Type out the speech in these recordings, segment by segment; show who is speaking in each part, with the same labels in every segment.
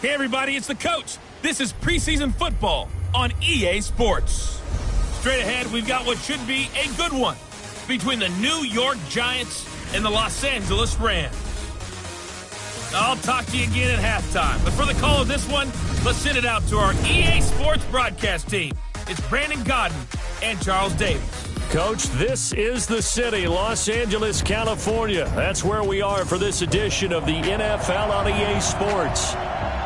Speaker 1: Hey everybody, it's the coach. This is preseason football on EA Sports. Straight ahead, we've got what should be a good one between the New York Giants and the Los Angeles Rams. I'll talk to you again at halftime, but for the call of this one, let's send it out to our EA Sports broadcast team. It's Brandon Godden and Charles Davis.
Speaker 2: Coach, this is the city, Los Angeles, California. That's where we are for this edition of the NFL on EA Sports.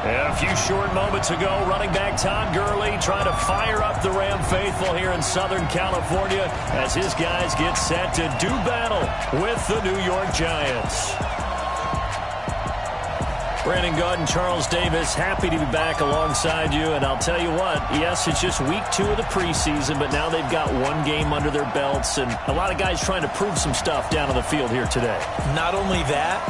Speaker 2: And a few short moments ago, running back Todd Gurley trying to fire up the Ram faithful here in Southern California as his guys get set to do battle with the New York Giants. Brandon Godden, Charles Davis, happy to be back alongside you. And I'll tell you what, yes, it's just week 2 of the preseason, but now they've got one game under their belts. And a lot of guys trying to prove some stuff down on the field here today.
Speaker 3: Not only that,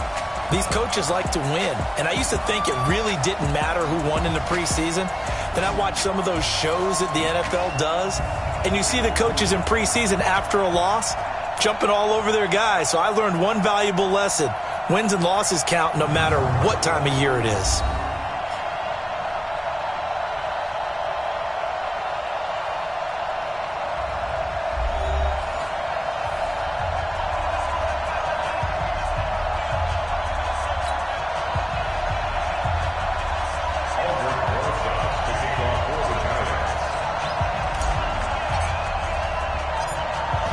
Speaker 3: these coaches like to win. And I used to think it really didn't matter who won in the preseason. Then I watched some of those shows that the NFL does, and you see the coaches in preseason after a loss jumping all over their guys. So I learned one valuable lesson. Wins and losses count no matter what time of year it is.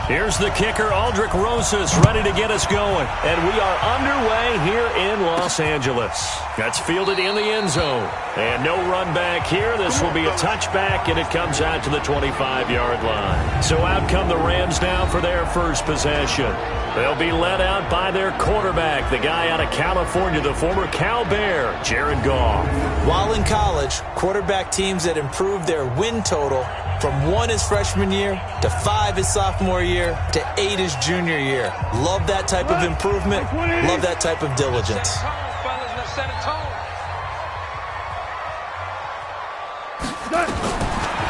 Speaker 2: Here's the kicker, Aldrick Rosas, ready to get us going. And we are underway here in Los Angeles. That's fielded in the end zone. And no run back here. This will be a touchback, and it comes out to the 25-yard line. So out come the Rams now for their first possession. They'll be led out by their quarterback, the guy out of California, the former Cal Bear, Jared Goff.
Speaker 3: While in college, quarterback teams that improved their win total from 1 his freshman year to 5 his sophomore year to 8 his junior year. Love that type of improvement. Love that type of diligence.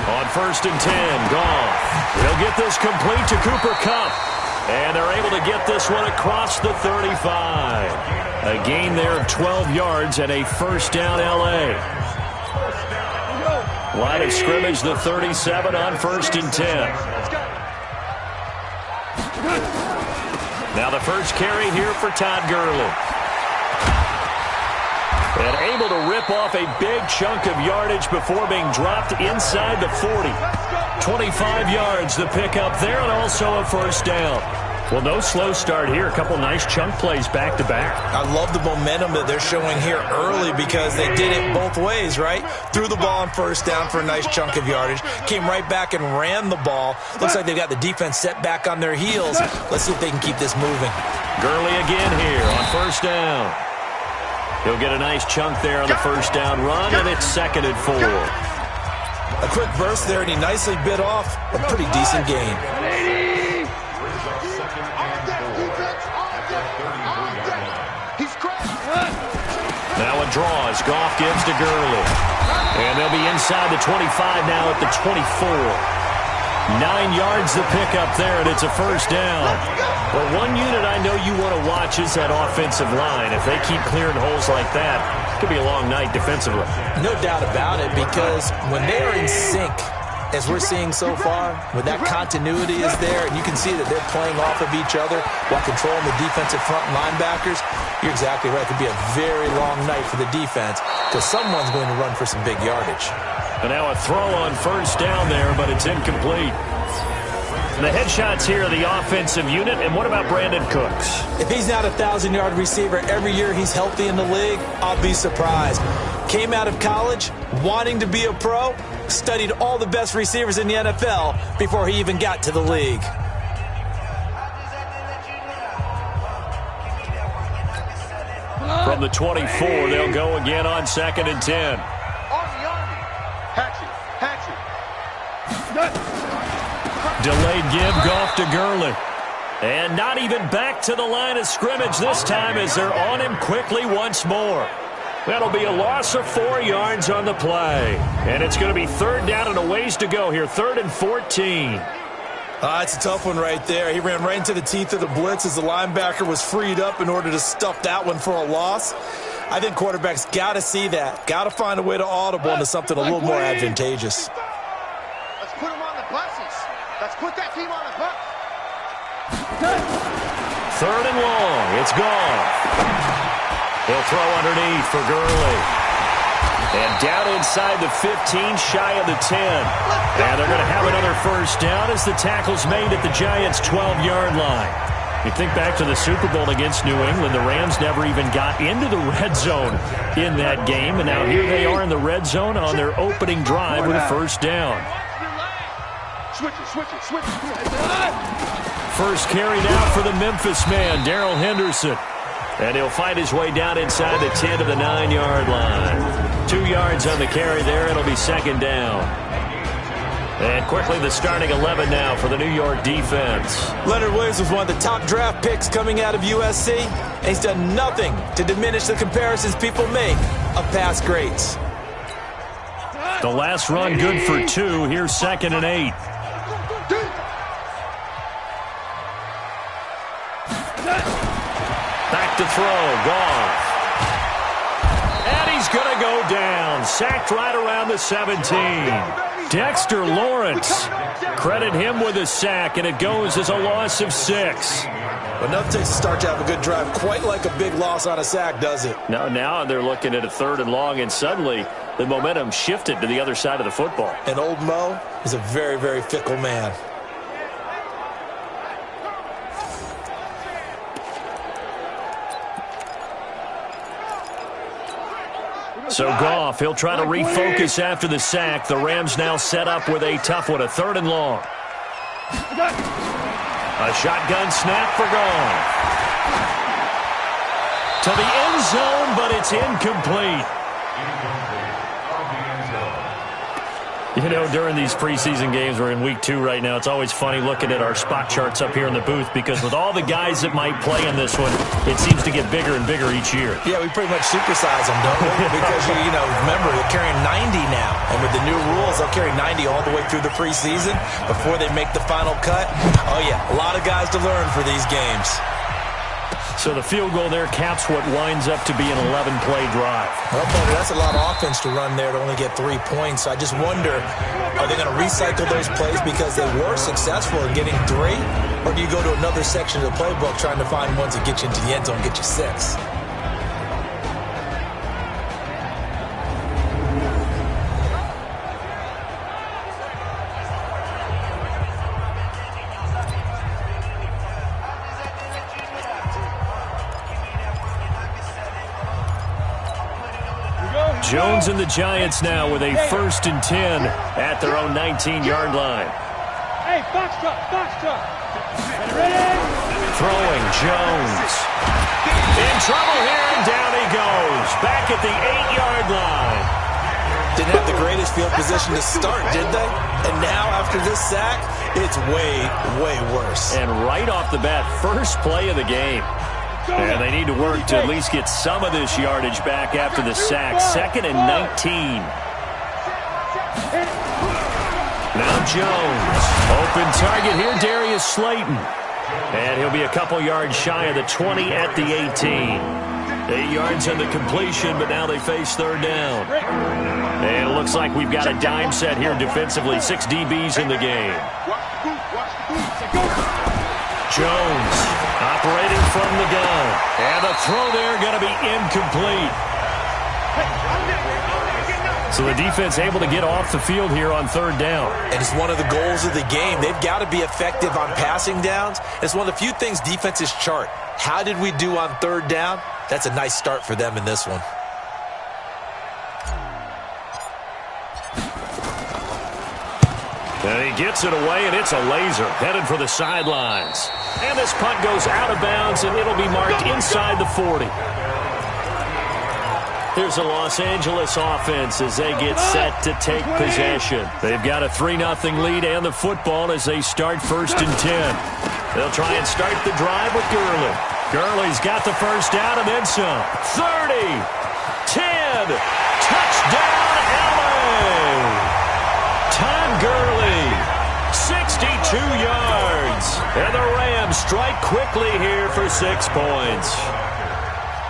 Speaker 2: On 1st and 10, Goff. He'll get this complete to Cooper Kupp. And they're able to get this one across the 35. A gain there of 12 yards and a first down LA. Line of scrimmage, the 37 on 1st and 10. Now the first carry here for Todd Gurley. And able to rip off a big chunk of yardage before being dropped inside the 40. 25 yards, the pickup there, and also a first down. Well, no slow start here. A couple nice chunk plays back-to-back.
Speaker 3: I love the momentum that they're showing here early because they did it both ways, right? Threw the ball on first down for a nice chunk of yardage. Came right back and ran the ball. Looks like they've got the defense set back on their heels. Let's see if they can keep this moving.
Speaker 2: Gurley again here on first down. He'll get a nice chunk there on the first down run, and it's 2nd and 4.
Speaker 3: A quick burst there, and he nicely bit off a pretty decent gain.
Speaker 2: Now a draw as Goff gives to Gurley. And they'll be inside the 25 now at the 24. 9 yards the pickup there, and it's a first down. Well, one unit I know you want to watch is that offensive line. If they keep clearing holes like that, it could be a long night defensively.
Speaker 3: No doubt about it, because when they are in sync, as we're seeing so far, when that continuity is there, and you can see that they're playing off of each other while controlling the defensive front linebackers, you're exactly right. It could be a very long night for the defense because someone's going to run for some big yardage.
Speaker 2: And now a throw on first down there, but it's incomplete. The headshots here are the offensive unit, and what about Brandon Cooks?
Speaker 3: If he's not a 1,000-yard receiver every year he's healthy in the league, I'll be surprised. Came out of college wanting to be a pro, studied all the best receivers in the NFL before he even got to the league.
Speaker 2: From the 24, they'll go again on 2nd and 10. Delayed give, Goff to Gurley. And not even back to the line of scrimmage this time as they're on him quickly once more. That'll be a loss of 4 yards on the play. And it's going to be 3rd down and a ways to go here, 3rd and 14.
Speaker 3: It's a tough one right there. He ran right into the teeth of the blitz as the linebacker was freed up in order to stuff that one for a loss. I think quarterbacks got to see that. Got to find a way to audible into something a little more advantageous.
Speaker 4: Let's put them on the buses. Let's put that team on the bus.
Speaker 2: Third and long. It's gone. He'll throw underneath for Gurley. And down inside the 15, shy of the 10. And they're going to have another first down as the tackle's made at the Giants' 12-yard line. You think back to the Super Bowl against New England, the Rams never even got into the red zone in that game, and now here they are in the red zone on their opening drive with a first down.
Speaker 4: Switch it.
Speaker 2: First carry now for the Memphis man, Darrell Henderson. And he'll find his way down inside the 10 to the 9-yard line. 2 yards on the carry there. It'll be second down. And quickly the starting 11 now for the New York defense.
Speaker 3: Leonard Williams was one of the top draft picks coming out of USC, and he's done nothing to diminish the comparisons people make of past greats.
Speaker 2: The last run good for 2. Here's 2nd and 8. Back to throw. Goff. And he's going to go down. Sacked right around the 17. Dexter Lawrence. Credit him with a sack, and it goes as a loss of 6.
Speaker 3: But nothing takes a start to have a good drive quite like a big loss on a sack, does it?
Speaker 2: No, now they're looking at a 3rd and long, and suddenly the momentum shifted to the other side of the football.
Speaker 3: And old Mo is a very, very fickle man.
Speaker 2: So Goff, he'll try to refocus after the sack. The Rams now set up with a tough one, a 3rd and long. A shotgun snap for Goff. To the end zone, but it's incomplete. You know, during these preseason games, we're in week 2 right now, it's always funny looking at our spot charts up here in the booth because with all the guys that might play in this one, it seems to get bigger and bigger each year.
Speaker 3: Yeah, we pretty much supersize them, don't we? Because, you know, remember, they're carrying 90 now. And with the new rules, they'll carry 90 all the way through the preseason before they make the final cut. Oh, yeah, a lot of guys to learn for these games.
Speaker 2: So the field goal there caps what winds up to be an 11-play drive.
Speaker 3: Well, buddy, that's a lot of offense to run there to only get 3 points. I just wonder, are they going to recycle those plays because they were successful in getting 3? Or do you go to another section of the playbook trying to find ones that get you into the end zone and get you 6?
Speaker 2: Jones and the Giants now with a 1st and 10 at their own 19-yard line.
Speaker 4: Hey, box truck. Ready?
Speaker 2: Throwing Jones. In trouble here, and down he goes. Back at the 8-yard line.
Speaker 3: Didn't have the greatest field position to start, did they? And now, after this sack, it's way, way worse.
Speaker 2: And right off the bat, first play of the game. And they need to work to at least get some of this yardage back after the sack. 2nd and 19. Now Jones. Open target here, Darius Slayton. And he'll be a couple yards shy of the 20 at the 18. 8 yards on the completion, but now they face 3rd down. And it looks like we've got a dime set here defensively. 6 DBs in the game. Jones operating from the gun. And the throw there going to be incomplete. So the defense able to get off the field here on 3rd down.
Speaker 3: And it's one of the goals of the game. They've got to be effective on passing downs. It's one of the few things defenses chart. How did we do on 3rd down? That's a nice start for them in this one.
Speaker 2: And he gets it away, and it's a laser headed for the sidelines. And this punt goes out of bounds, and it'll be marked inside the 40. Here's the Los Angeles offense as they get set to take possession. They've got a 3-0 lead and the football as they start 1st and 10. They'll try and start the drive with Gurley. Gurley's got the first down and then some. 30, 10, touchdown LA! Todd Gurley, 62 yards. And the Rams strike quickly here for 6 points.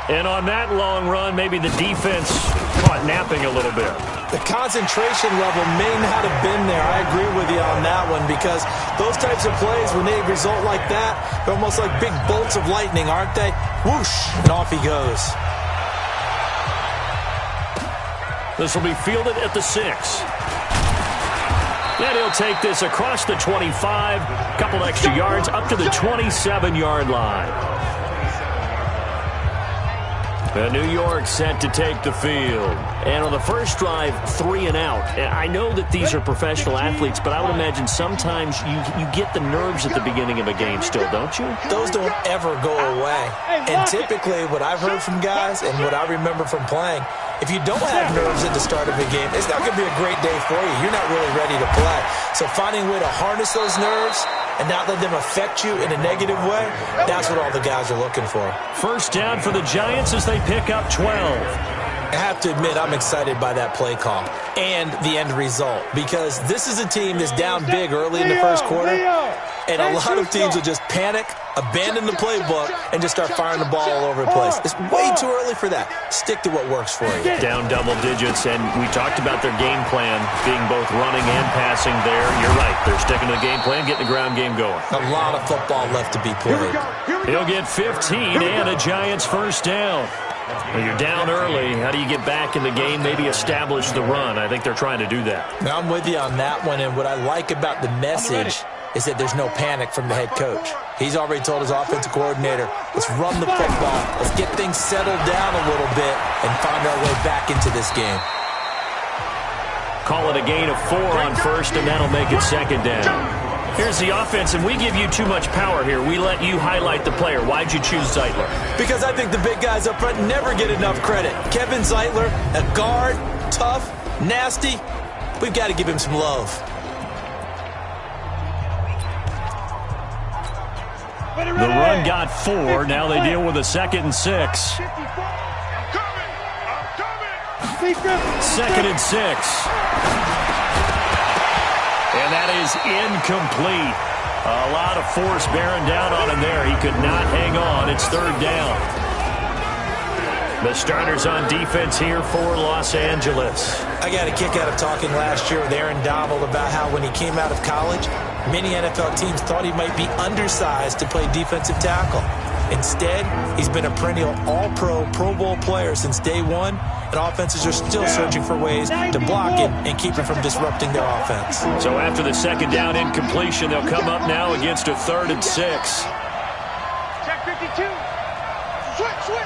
Speaker 2: And on that long run, maybe the defense caught napping a little bit.
Speaker 3: The concentration level may not have been there. I agree with you on that one because those types of plays, when they result like that, they're almost like big bolts of lightning, aren't they? Whoosh, and off he goes.
Speaker 2: This will be fielded at the 6. And he'll take this across the 25, couple extra yards, up to the 27-yard line. And New York set to take the field. And on the first drive, 3 and out. I know that these are professional athletes, but I would imagine sometimes you get the nerves at the beginning of a game still, don't you?
Speaker 3: Those don't ever go away. And typically what I've heard from guys and what I remember from playing, if you don't have nerves at the start of a game, it's not going to be a great day for you. You're not really ready to play. So finding a way to harness those nerves and not let them affect you in a negative way, that's what all the guys are looking for.
Speaker 2: First down for the Giants as they pick up 12.
Speaker 3: I have to admit, I'm excited by that play call and the end result because this is a team that's down big early in the first quarter, and a lot of teams will just panic, abandon the playbook, and just start firing the ball all over the place. It's way too early for that. Stick to what works for you.
Speaker 2: Down double digits, and we talked about their game plan being both running and passing there. You're right. They're sticking to the game plan, getting the ground game going.
Speaker 3: A lot of football left to be played.
Speaker 2: He'll get 15 and a Giants first down. Well, you're down early. How do you get back in the game, maybe establish the run? I think they're trying to do that.
Speaker 3: Now, I'm with you on that one, and what I like about the message is that there's no panic from the head coach. He's already told his offensive coordinator, let's run the football, let's get things settled down a little bit and find our way back into this game.
Speaker 2: Call it a gain of 4 on first, and that'll make it second down. Here's the offense, and we give you too much power here. We let you highlight the player. Why'd you choose Zeitler?
Speaker 3: Because I think the big guys up front never get enough credit. Kevin Zeitler, a guard, tough, nasty. We've got to give him some love.
Speaker 2: The run got 4. Now they deal with a 2nd and 6. 2nd and 6. And that is incomplete. A lot of force bearing down on him there. He could not hang on. It's 3rd down. The starters on defense here for Los Angeles.
Speaker 3: I got a kick out of talking last year with Aaron Donald about how when he came out of college, many NFL teams thought he might be undersized to play defensive tackle. Instead, he's been a perennial all-pro, Pro Bowl player since day one, and offenses are still searching for ways to block him and keep him from disrupting their offense.
Speaker 2: So after the 2nd down incompletion, they'll come up now against a 3rd and 6.
Speaker 4: Check 52. Switch.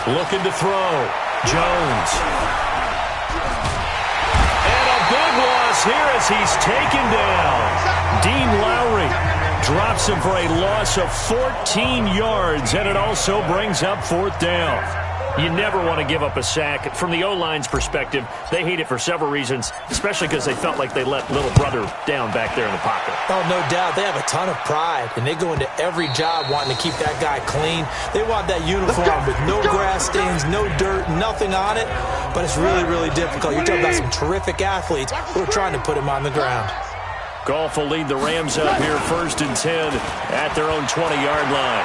Speaker 2: Looking to throw. Jones. And a big loss here as he's taken down. Dean Lowry drops him for a loss of 14 yards, and it also brings up 4th down. You never want to give up a sack. From the O-line's perspective, they hate it for several reasons, especially because they felt like they let little brother down back there in the pocket.
Speaker 3: Oh, no doubt. They have a ton of pride, and they go into every job wanting to keep that guy clean. They want that uniform with no grass stains, no dirt, nothing on it, but it's really, really difficult. You're talking about some terrific athletes who are trying to put him on the ground.
Speaker 2: Goff will lead the Rams up here 1st and 10 at their own 20-yard line.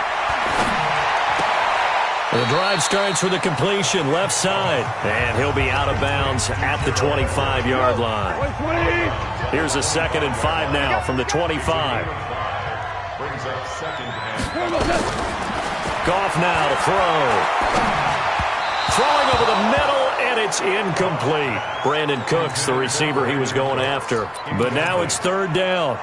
Speaker 2: The drive starts with a completion left side, and he'll be out of bounds at the 25-yard line. Here's a 2nd and 5 now from the 25. Goff now to throw. Throwing over the middle, and it's incomplete. Brandon Cooks, the receiver he was going after. But now it's 3rd down.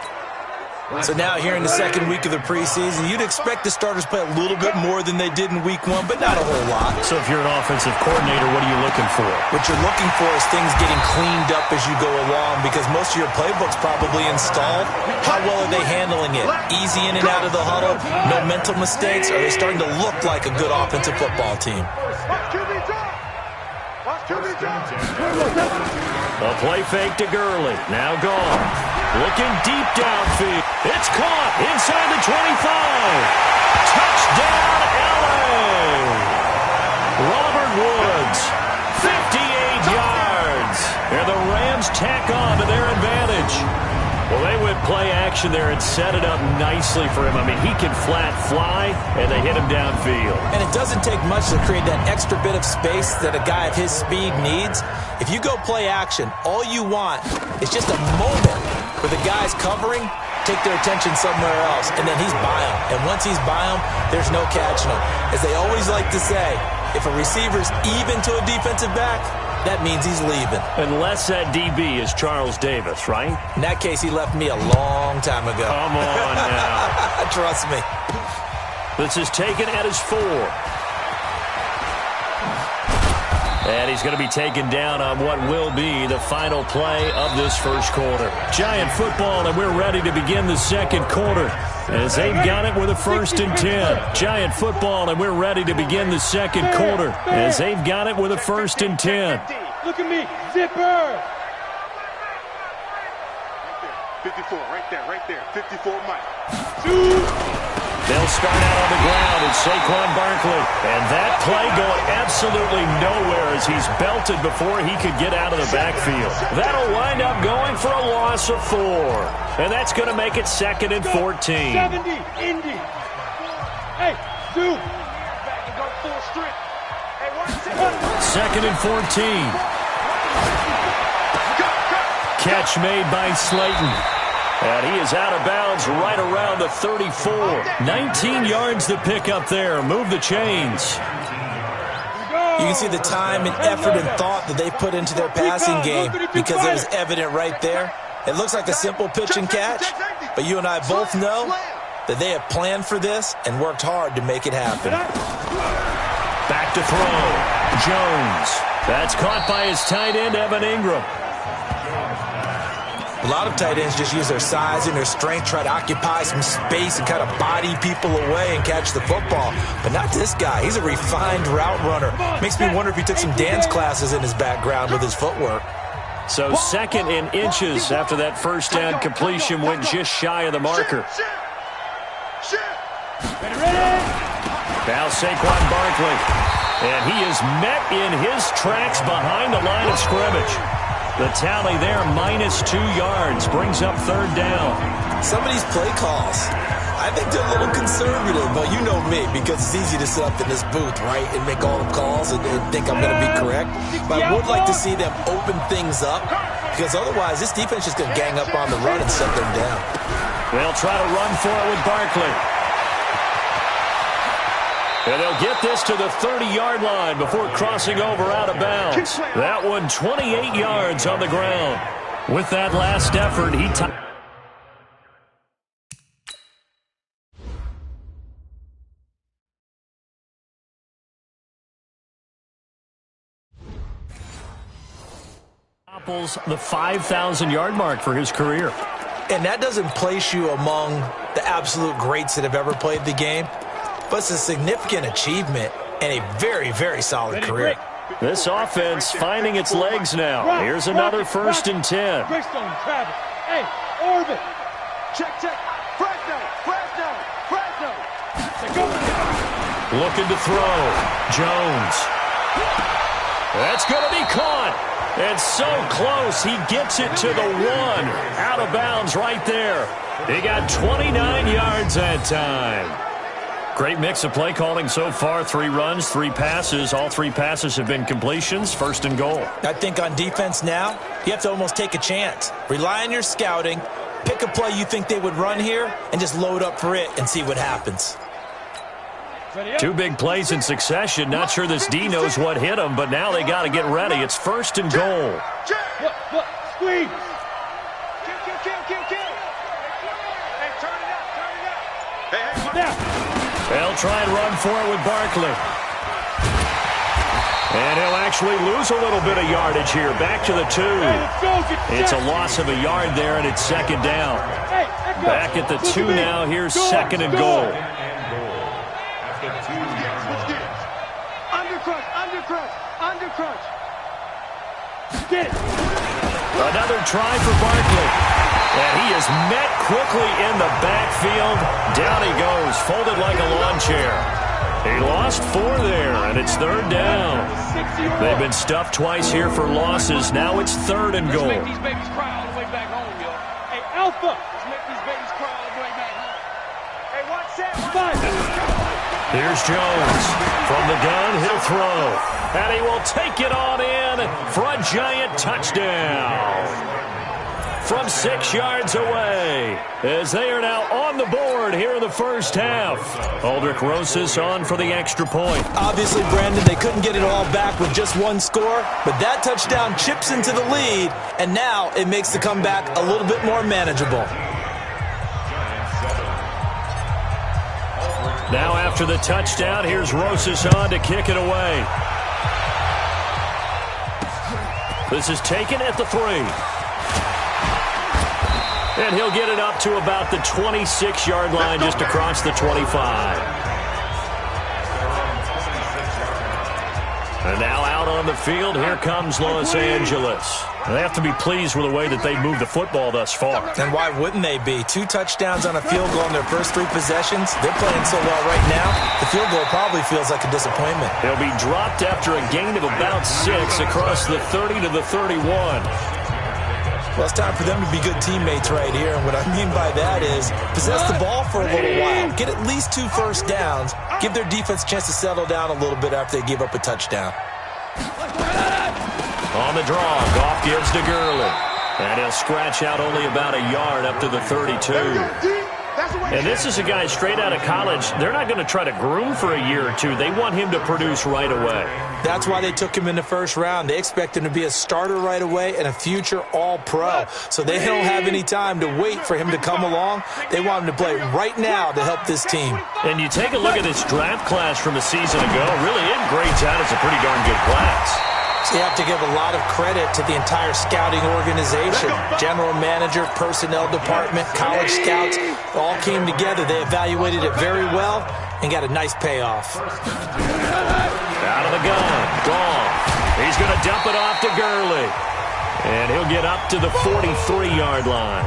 Speaker 3: So now here in the 2nd week of the preseason, you'd expect the starters play a little bit more than they did in week 1, but not a whole lot.
Speaker 2: So if you're an offensive coordinator, what are you looking for?
Speaker 3: What you're looking for is things getting cleaned up as you go along because most of your playbook's probably installed. How well are they handling it? Easy in and out of the huddle? No mental mistakes? Are they starting to look like a good offensive football team?
Speaker 2: A play fake to Gurley. Now gone. Looking deep downfield. It's caught inside the 25. Touchdown, LA. Robert Woods, 58 yards. And the Rams tack on to their advantage. Well, they went play action. protection there and set it up nicely for him. I mean, he can flat fly, and they hit him downfield.
Speaker 3: And it doesn't take much to create that extra bit of space that a guy of his speed needs. If you go play action, all you want is just a moment where the guy's covering, take their attention somewhere else, and then he's by him. And once he's by him, there's no catching him. As they always like to say, if a receiver's even to a defensive back, that means he's leaving.
Speaker 2: Unless that DB is Charles Davis, right?
Speaker 3: In that case, he left me a long time ago.
Speaker 2: Come on now.
Speaker 3: Trust me.
Speaker 2: This is taken at his 4. And he's going to be taken down on what will be the final play of this first quarter. Giant football, and we're ready to begin the second quarter. As they've got it with a 1st and 10. Giant football, and we're ready to begin the second quarter. As they've got it with a 1st and 10.
Speaker 5: Look at me, zipper.
Speaker 4: 54, right there. 54, Mike.
Speaker 2: They'll start out on the ground with Saquon Barkley. And that play going absolutely nowhere as he's belted before he could get out of the backfield. That'll wind up going for a loss of 4. And that's going to make it 2nd and 14.
Speaker 5: 70, Indy. Hey, Zoom.
Speaker 4: Back and go full strip. Hey, watch it.
Speaker 2: 2nd and 14. Catch made by Slayton. And he is out of bounds right around the 34. 19 yards to pick up there. Move the chains.
Speaker 3: You can see the time and effort and thought that they put into their passing game because it was evident right there. It looks like a simple pitch and catch, but you and I both know that they have planned for this and worked hard to make it happen.
Speaker 2: Back to throw. Jones. That's caught by his tight end, Evan Ingram.
Speaker 3: A lot of tight ends just use their size and their strength, try to occupy some space and kind of body people away and catch the football. But not this guy. He's a refined route runner. Makes me wonder if he took some dance classes in his background with his footwork.
Speaker 2: So 2nd in inches after that first down completion went just shy of the marker. Now Saquon Barkley. And he is met in his tracks behind the line of scrimmage. The tally there, -2 yards, brings up 3rd down.
Speaker 3: Some of these play calls, I think they're a little conservative, but you know me, because it's easy to sit up in this booth, right, and make all the calls and think I'm going to be correct. But I would like to see them open things up, because otherwise this defense is going to gang up on the run and shut them down.
Speaker 2: They'll try to run for it with Barkley. And they'll get this to the 30-yard line before crossing over out of bounds. That one 28 yards on the ground. With that last effort, he topples the 5,000-yard mark for his career.
Speaker 3: And that doesn't place you among the absolute greats that have ever played the game. But it's a significant achievement and a very, very solid career.
Speaker 2: This offense finding its legs now. Here's another 1st and 10.
Speaker 5: Greystone, Travis. Hey, orbit.
Speaker 4: Check. Fresno.
Speaker 2: Looking to throw. Jones. That's going to be caught. And so close, he gets it to the 1. Out of bounds right there. He got 29 yards that time. Great mix of play calling so far. 3 runs, 3 passes. All 3 passes have been completions. 1st and goal.
Speaker 3: I think on defense now, you have to almost take a chance. Rely on your scouting. Pick a play you think they would run here and just load up for it and see what happens.
Speaker 2: 2 big plays in succession. Not sure this D knows what hit him, but now they got to get ready. It's 1st and goal.
Speaker 5: Look, squeeze.
Speaker 4: Kill. Hey, turn it up. Hey.
Speaker 2: They'll try and run for it with Barkley. And he'll actually lose a little bit of yardage here. Back to the 2. It's a loss of a yard there, and it's 2nd down. Back at the 2 now. Here's 2nd and goal.
Speaker 5: Undercrunch. Get it.
Speaker 2: Another try for Barkley. And he is met quickly in the backfield. Down he goes, folded like a lawn chair. He lost 4 there, and it's 3rd down. They've been stuffed twice here for losses. Now it's 3rd and goal.
Speaker 5: Let's make these babies cry all the way back home, yo. Hey, Alpha,
Speaker 4: make these babies cry all the way back home. Hey, watch that.
Speaker 2: Here's Jones. From the gun, he'll throw. And he will take it on in for a giant touchdown. From 6 yards away, as they are now on the board here in the first half. Aldrich Rosas on for the extra point.
Speaker 3: Obviously, Brandon, they couldn't get it all back with just one score, but that touchdown chips into the lead, and now it makes the comeback a little bit more manageable.
Speaker 2: Now after the touchdown, here's Rosas on to kick it away. This is taken at the 3. And he'll get it up to about the 26-yard line, just across the 25. And now out on the field, here comes Los Angeles. They have to be pleased with the way that they moved the football thus far.
Speaker 3: And why wouldn't they be? 2 touchdowns on a field goal in their first 3 possessions. They're playing so well right now, the field goal probably feels like a disappointment.
Speaker 2: They'll be dropped after a gain of about 6 across the 30 to the 31.
Speaker 3: Well, it's time for them to be good teammates right here. And what I mean by that is possess the ball for a little while. Get at least 2 first downs. Give their defense a chance to settle down a little bit after they give up a touchdown.
Speaker 2: On the draw, Goff gives to Gurley. And he'll scratch out only about a yard up to the 32. And this is a guy straight out of college. They're not going to try to groom for a year or 2. They want him to produce right away.
Speaker 3: That's why they took him in the first round. They expect him to be a starter right away and a future all-pro. So they don't have any time to wait for him to come along. They want him to play right now to help this team.
Speaker 2: And you take a look at this draft class from a season ago. Really, it grades out as a pretty darn good class.
Speaker 3: So you have to give a lot of credit to the entire scouting organization. General manager, personnel department, college scouts, all came together. They evaluated it very well and got a nice payoff.
Speaker 2: Out of the gun, Goff. He's going to dump it off to Gurley. And he'll get up to the 43-yard line.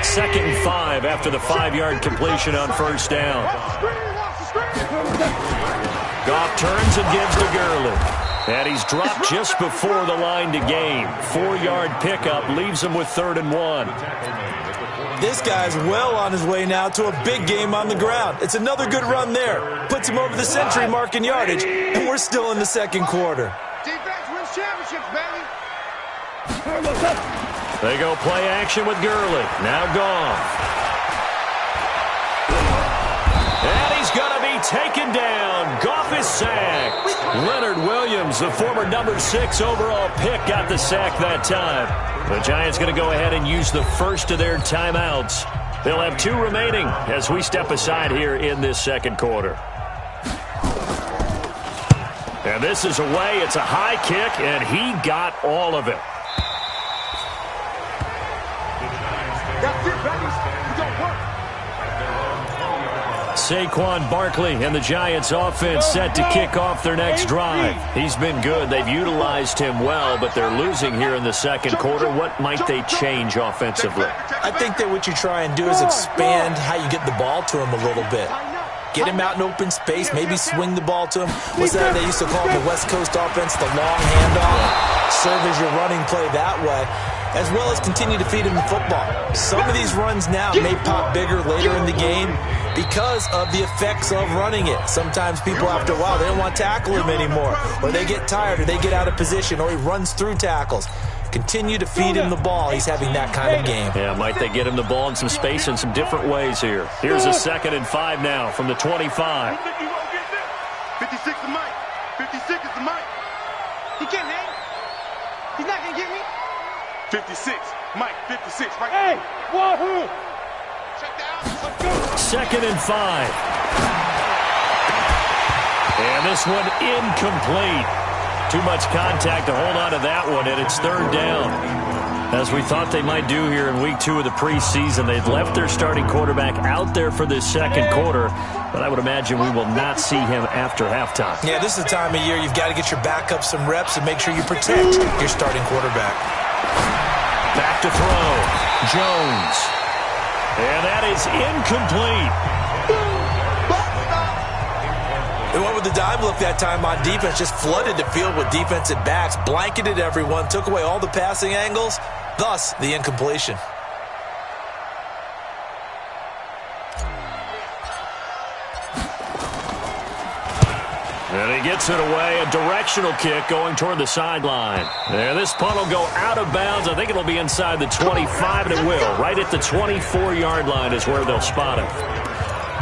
Speaker 2: 2nd and 5 after the 5-yard completion on first down. Goff turns and gives to Gurley. And he's dropped just before the line to gain. 4-yard pickup leaves him with 3rd and 1.
Speaker 3: This guy's well on his way now to a big game on the ground. It's another good run there. Puts him over the century mark in yardage, and we're still in the 2nd quarter.
Speaker 4: Defense wins championships, baby.
Speaker 2: They go play action with Gurley. Now Goff. And he's going to be taken down. Goff is sacked. Leonard Williams, the former number 6 overall pick, got the sack that time. The Giants going to go ahead and use the first of their timeouts. They'll have 2 remaining as we step aside here in this 2nd quarter. And this is away. It's a high kick, and he got all of it.
Speaker 4: That's it, baby. You don't work.
Speaker 2: Saquon Barkley and the Giants offense set to kick off their next drive. He's been good. They've utilized him well, but they're losing here in the 2nd quarter. What might they change offensively?
Speaker 3: I think that what you try and do is expand how you get the ball to him a little bit. Get him out in open space, maybe swing the ball to him. What's that they used to call the West Coast offense, the long handoff? Serve as your running play that way, as well as continue to feed him the football. Some of these runs now may pop bigger later in the game because of the effects of running it. Sometimes people, after a while, they don't want to tackle him anymore, or they get tired, or they get out of position, or he runs through tackles. Continue to feed him the ball. He's having that kind of game.
Speaker 2: Yeah, might they get him the ball in some space in some different ways here. Here's a 2nd and 5 now from the 25.
Speaker 4: 56 is Mike. 56 is the Mike. He can't hang. He's not going to get me. 56. Mike, 56. Right.
Speaker 5: Hey, wahoo!
Speaker 4: Check down. Let's go.
Speaker 2: 2nd and 5. And this one incomplete. Too much contact to hold on to that one, and it's 3rd down. As we thought they might do here in week 2 of the preseason, they've left their starting quarterback out there for this 2nd quarter, but I would imagine we will not see him after halftime.
Speaker 3: Yeah, this is the time of year you've got to get your backup some reps and make sure you protect your starting quarterback.
Speaker 2: Back to throw. Jones. And that is incomplete.
Speaker 3: They went with the dime look that time on defense, just flooded the field with defensive backs, blanketed everyone, took away all the passing angles, thus the incompletion.
Speaker 2: And he gets it away, a directional kick going toward the sideline. And this punt will go out of bounds. I think it'll be inside the 25, and it will. Right at the 24-yard line is where they'll spot it.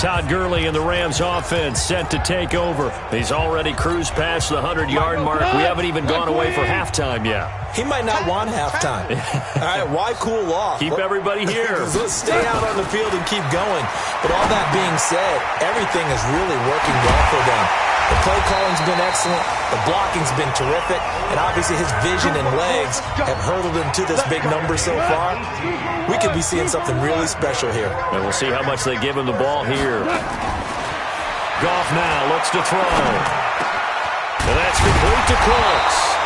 Speaker 2: Todd Gurley and the Rams offense set to take over. He's already cruised past the 100-yard mark. We haven't even gone away for halftime yet.
Speaker 3: He might not want halftime. All right, why cool off?
Speaker 2: Keep everybody here.
Speaker 3: Let's stay out on the field and keep going. But all that being said, everything is really working well for them. The play calling's been excellent. The blocking's been terrific. And obviously his vision and legs have hurdled him to this big number so far. We could be seeing something really special here.
Speaker 2: And we'll see how much they give him the ball here. Goff now looks to throw. And that's complete to Colts.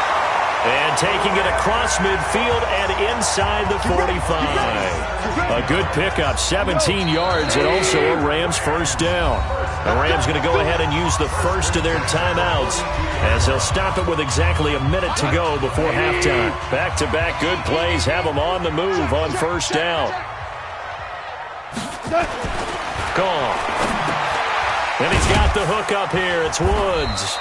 Speaker 2: And taking it across midfield and inside the 45. A good pickup, 17 yards, and also a Rams first down. The Rams going to go ahead and use the first of their timeouts as they'll stop it with exactly a minute to go before halftime. Back-to-back good plays have them on the move on first down. Gone. And he's got the hook up here. It's Woods.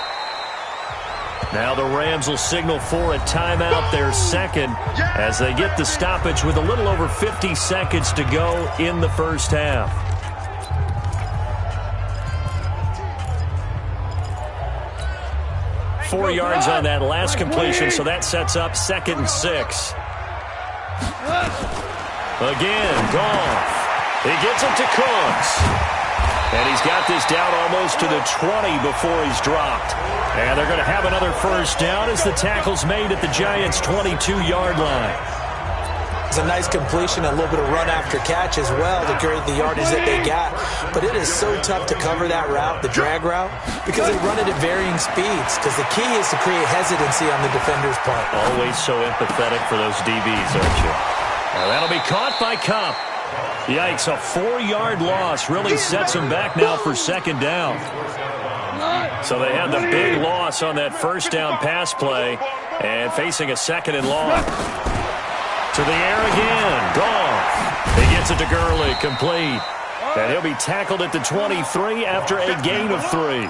Speaker 2: Now the Rams will signal for a timeout, their second, as they get the stoppage with a little over 50 seconds to go in the first half. Four yards on that last completion, so that sets up 2nd and 6. Again, Goff. He gets it to Cooks. And he's got this down almost to the 20 before he's dropped. And they're going to have another first down as the tackle's made at the Giants' 22-yard line.
Speaker 3: It's a nice completion, a little bit of run after catch as well to create the yardage that they got. But it is so tough to cover that route, the drag route, because they run it at varying speeds. Because the key is to create hesitancy on the defender's part.
Speaker 2: Always so empathetic for those DBs, aren't you? Now that'll be caught by Kupp. Yikes, a 4-yard loss really sets them back now for second down. So they had the big loss on that first down pass play and facing a second and long. To the air again, Goff. He gets it to Gurley, complete. And he'll be tackled at the 23 after a gain of 3.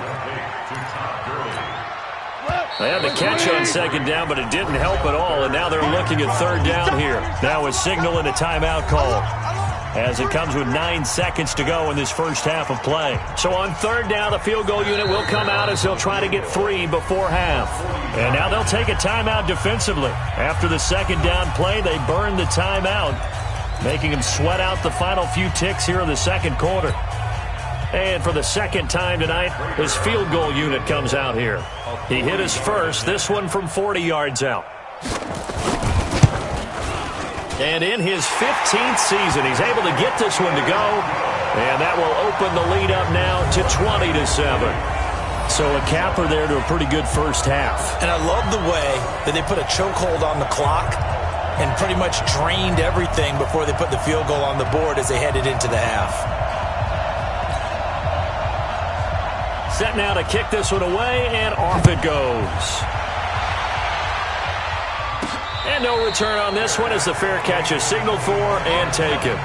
Speaker 2: They had the catch on second down, but it didn't help at all, and now they're looking at third down here. Now with signal and a timeout call, as it comes with 9 seconds to go in this first half of play. So on third down, the field goal unit will come out as they'll try to get 3 before half. And now they'll take a timeout defensively. After the second down play, they burn the timeout, making them sweat out the final few ticks here in the second quarter. And for the second time tonight, his field goal unit comes out here. He hit his first, this one from 40 yards out. And in his 15th season, he's able to get this one to go. And that will open the lead up now to 20-7. So a capper there to a pretty good first half.
Speaker 3: And I love the way that they put a chokehold on the clock and pretty much drained everything before they put the field goal on the board as they headed into the half.
Speaker 2: Set now to kick this one away, and off it goes. And no return on this one as the fair catch is signaled for and taken.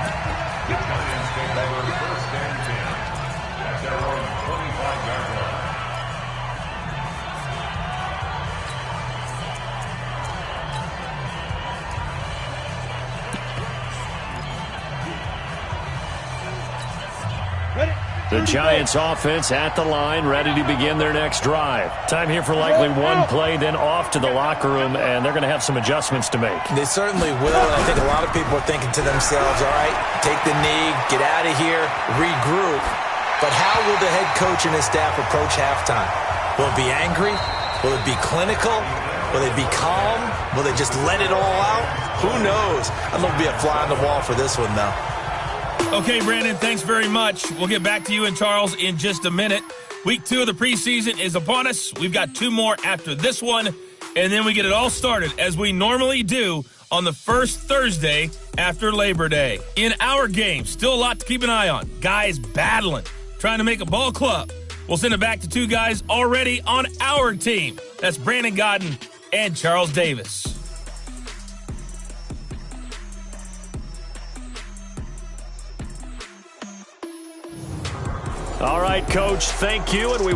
Speaker 2: The Giants offense at the line, ready to begin their next drive. Time here for likely one play, then off to the locker room, and they're going to have some adjustments to make.
Speaker 3: They certainly will, and I think a lot of people are thinking to themselves, all right, take the knee, get out of here, regroup. But how will the head coach and his staff approach halftime? Will it be angry? Will it be clinical? Will they be calm? Will they just let it all out? Who knows? I'm going to be a fly on the wall for this one, though.
Speaker 1: Okay, Brandon, thanks very much. We'll get back to you and Charles in just a minute. Week 2 of the preseason is upon us. We've got 2 more after this one, and then we get it all started, as we normally do, on the first Thursday after Labor Day. In our game, still a lot to keep an eye on. Guys battling, trying to make a ball club. We'll send it back to 2 guys already on our team. That's Brandon Godden and Charles Davis.
Speaker 2: All right, Coach, thank you, and we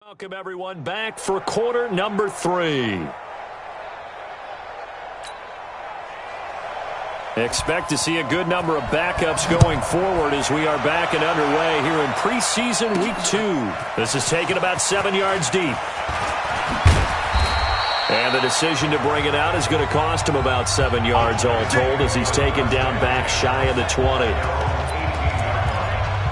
Speaker 2: Welcome, everyone, back for quarter number 3. Expect to see a good number of backups going forward as we are back and underway here in preseason week 2. This is taken about 7 yards deep. And the decision to bring it out is going to cost him about 7 yards all told as he's taken down back shy of the 20.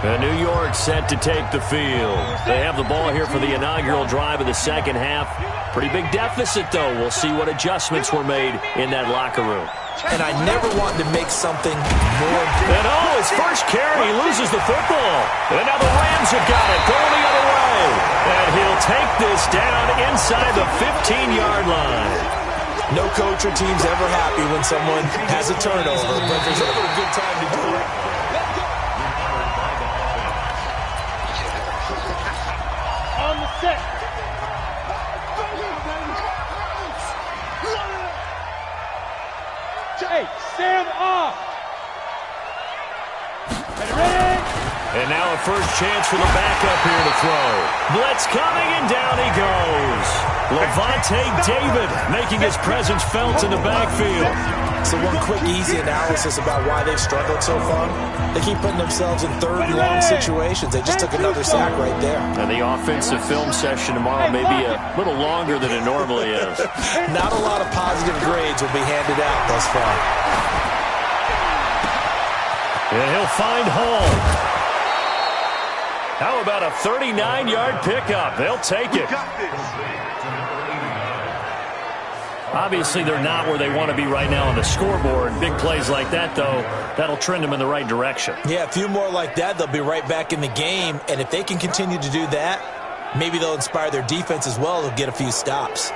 Speaker 2: And New York set to take the field. They have the ball here for the inaugural drive of the second half. Pretty big deficit, though. We'll see what adjustments were made in that locker room.
Speaker 3: And I never wanted to make something more important.
Speaker 2: And his first carry, he loses the football. And now the Rams have got it, going the other way. And he'll take this down inside the 15-yard line.
Speaker 3: No coach or team's ever happy when someone has a turnover, but there's never a good time to do it.
Speaker 5: On the set. Hey, stand off. Ready?
Speaker 2: And now a first chance for the backup here to throw. Blitz coming, and down he goes. Levante David making his presence felt in the backfield.
Speaker 3: So one quick, easy analysis about why they've struggled so far. They keep putting themselves in third and long situations. They just took another sack right there.
Speaker 2: And the offensive film session tomorrow may be a little longer than it normally is.
Speaker 3: Not a lot of positive grades will be handed out thus far.
Speaker 2: And he'll find Hall. How about a 39-yard pickup? They'll take it. Obviously, they're not where they want to be right now on the scoreboard. Big plays like that, though, that'll trend them in the right direction.
Speaker 3: Yeah, a few more like that, they'll be right back in the game. And if they can continue to do that, maybe they'll inspire their defense as well. They'll get a few stops.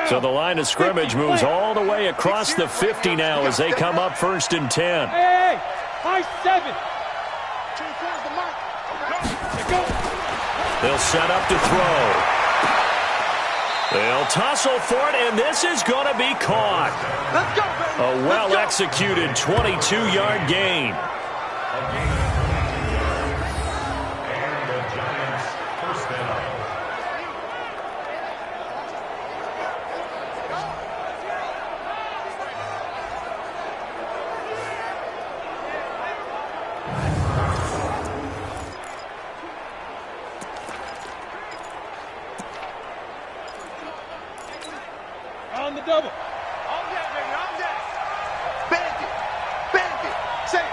Speaker 2: So the line of scrimmage moves all the way across the 50 now as they come up 1st and 10.
Speaker 5: Hey, high 7.
Speaker 2: They'll set up to throw. They'll tussle for it, and this is going to be caught.
Speaker 4: Let's go, baby.
Speaker 2: A well-executed 22-yard gain.
Speaker 5: On the double.
Speaker 4: On that, baby, on that. Bend it. Bend it. Say it.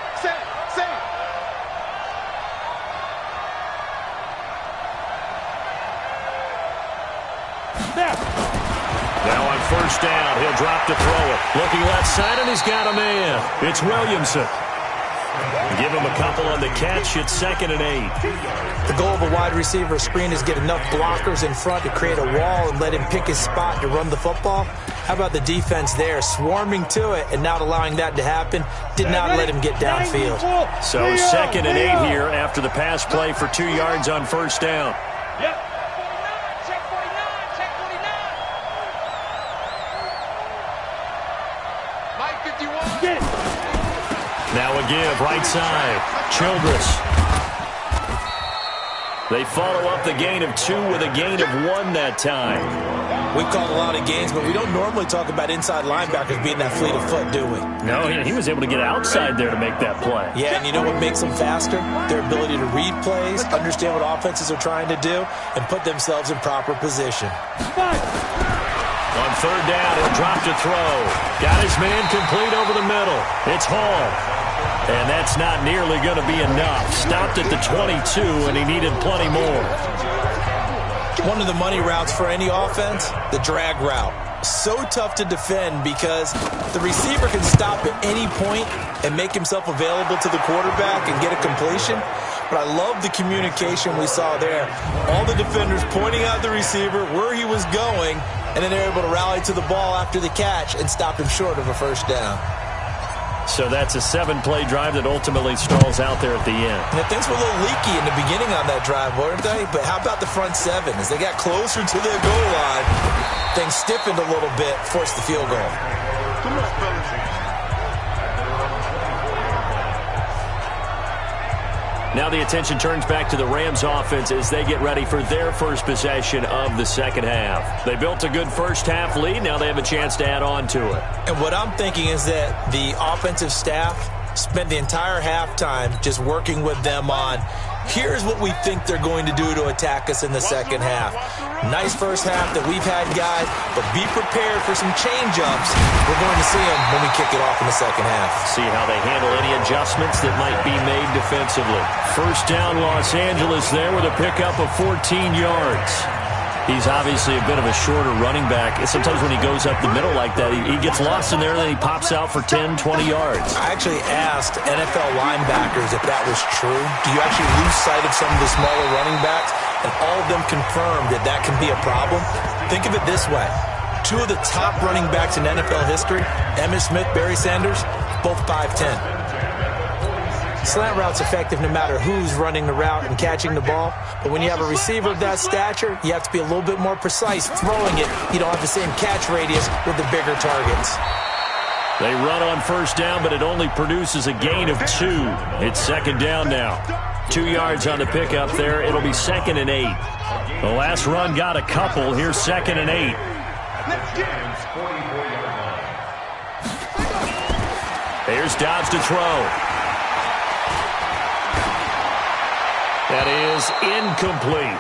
Speaker 2: Now on 1st down, he'll drop to throw it. Looking left side, and he's got a man. It's Williamson. Give him a couple on the catch. It's 2nd and 8.
Speaker 3: The goal of a wide receiver screen is get enough blockers in front to create a wall and let him pick his spot to run the football. How about the defense there, swarming to it and not allowing that to happen? Did not let him get downfield.
Speaker 2: So 2nd and 8 here after the pass play for 2 yards on 1st down.
Speaker 5: Yep.
Speaker 4: Check 49. Check 49. Mike 51.
Speaker 5: Get it.
Speaker 2: Now a give, right side. Childress. They follow up the gain of 2 with a gain of 1 that time.
Speaker 3: We've called a lot of games, but we don't normally talk about inside linebackers being that fleet of foot, do we?
Speaker 2: No, he was able to get outside there to make that play.
Speaker 3: Yeah, and you know what makes them faster? Their ability to read plays, understand what offenses are trying to do, and put themselves in proper position.
Speaker 2: On 3rd down, he'll drop to throw. Got his man complete over the middle. It's Hall. And that's not nearly going to be enough. Stopped at the 22, and he needed plenty more.
Speaker 3: One of the money routes for any offense, the drag route. So tough to defend because the receiver can stop at any point and make himself available to the quarterback and get a completion. But I love the communication we saw there. All the defenders pointing out the receiver, where he was going, and then they're able to rally to the ball after the catch and stop him short of a 1st down.
Speaker 2: So that's a 7-play drive that ultimately stalls out there at the end.
Speaker 3: And things were a little leaky in the beginning on that drive, weren't they? But how about the front seven? As they got closer to the goal line, things stiffened a little bit, forced the field goal.
Speaker 4: Come on, fellas.
Speaker 2: Now the attention turns back to the Rams offense as they get ready for their first possession of the second half. They built a good first half lead. Now they have a chance to add on to it.
Speaker 3: And what I'm thinking is that the offensive staff spent the entire halftime just working with them on, here's what we think they're going to do to attack us in the second half. Nice first half that we've had, guys, but be prepared for some change-ups. We're going to see them when we kick it off in the second half.
Speaker 2: See how they handle any adjustments that might be made defensively. First down, Los Angeles there with a pickup of 14 yards. He's obviously a bit of a shorter running back. Sometimes when he goes up the middle like that, he gets lost in there, and then he pops out for 10, 20 yards.
Speaker 3: I actually asked NFL linebackers if that was true. Do you actually lose sight of some of the smaller running backs? And all of them confirmed that that can be a problem. Think of it this way. Two of the top running backs in NFL history, Emmitt Smith, Barry Sanders, both 5'10". Slant route's effective no matter who's running the route and catching the ball. But when you have a receiver of that stature, you have to be a little bit more precise throwing it. You don't have the same catch radius with the bigger targets.
Speaker 2: They run on first down, but it only produces a gain of 2. It's second down now. 2 yards on the pickup there. It'll be 2nd and 8. The last run got a couple. Here's 2nd and 8. Here's Dobbs to throw. That is incomplete.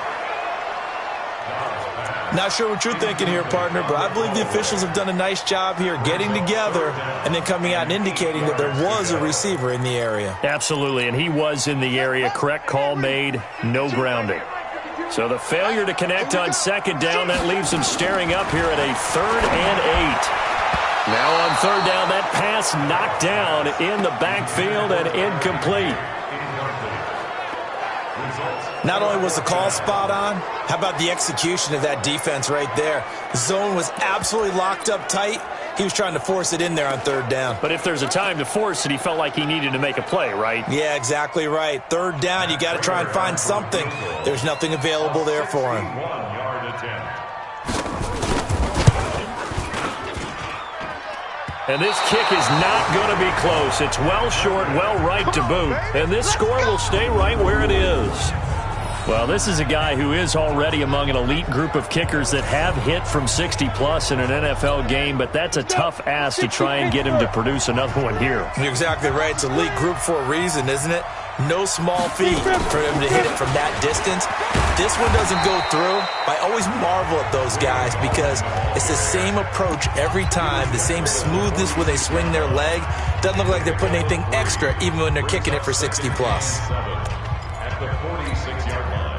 Speaker 3: Not sure what you're thinking here, partner, but I believe the officials have done a nice job here getting together and then coming out and indicating that there was a receiver in the area.
Speaker 2: Absolutely, and he was in the area. Correct call made, no grounding. So the failure to connect on second down, that leaves him staring up here at a 3rd and 8. Now on third down, that pass knocked down in the backfield and incomplete.
Speaker 3: Not only was the call spot on, how about the execution of that defense right there? The zone was absolutely locked up tight. He was trying to force it in there on third down.
Speaker 2: But if there's a time to force it, he felt like he needed to make a play, right?
Speaker 3: Yeah, exactly right. Third down, you got to try and find something. There's nothing available there for him.
Speaker 2: And this kick is not going to be close. It's well short, well right to boot. And this score will stay right where it is. Well, this is a guy who is already among an elite group of kickers that have hit from 60-plus in an NFL game, but that's a tough ask to try and get him to produce another one here.
Speaker 3: You're exactly right. It's elite group for a reason, isn't it? No small feat for him to hit it from that distance. This one doesn't go through. I always marvel at those guys because it's the same approach every time, the same smoothness when they swing their leg. Doesn't look like they're putting anything extra even when they're kicking it for 60-plus.
Speaker 6: At the 46-yard line.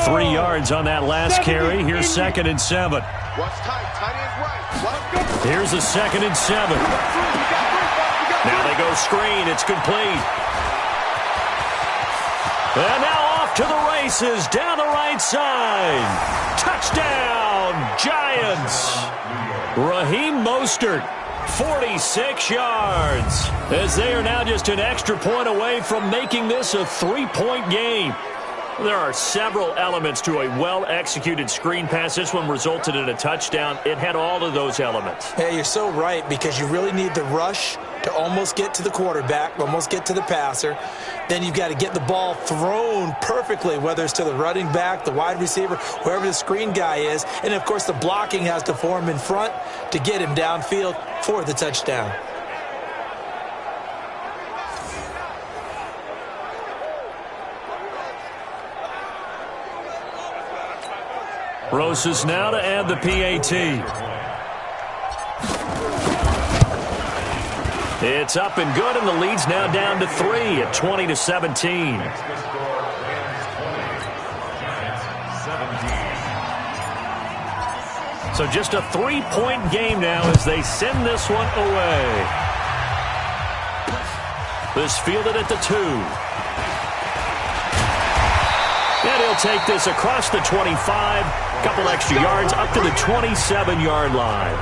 Speaker 2: 3 yards on that last carry. Here's 2nd and 7. Here's a 2nd and 7. Now they go screen. It's complete. And now off to the races down the right side. Touchdown, Giants. Raheem Mostert, 46 yards. As they are now just an extra point away from making this a 3-point game. There are several elements to a well-executed screen pass. This one resulted in a touchdown. It had all of those elements.
Speaker 3: Yeah, you're so right, because you really need the rush to almost get to the quarterback, almost get to the passer. Then you've got to get the ball thrown perfectly, whether it's to the running back, the wide receiver, wherever the screen guy is. And, of course, the blocking has to form in front to get him downfield for the touchdown.
Speaker 2: Rosas now to add the PAT. It's up and good, and the lead's now down to 3 at 20-17. So just a 3-point game now as they send this one away. This fielded at the 2. And he'll take this across the 25. Couple extra yards up to the 27-yard line.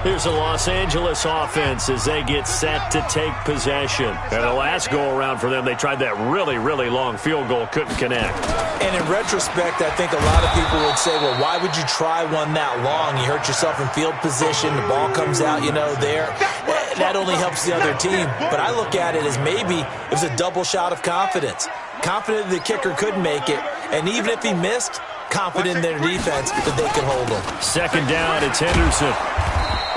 Speaker 2: Here's the Los Angeles offense as they get set to take possession. And the last go-around for them, they tried that really, really long field goal, couldn't connect.
Speaker 3: And in retrospect, I think a lot of people would say, well, why would you try one that long? You hurt yourself in field position. The ball comes out, there. That only helps the other team. But I look at it as maybe it was a double shot of confidence. Confident the kicker could make it. And even if he missed, confident in their defense that they could hold him.
Speaker 2: Second down, it's Henderson.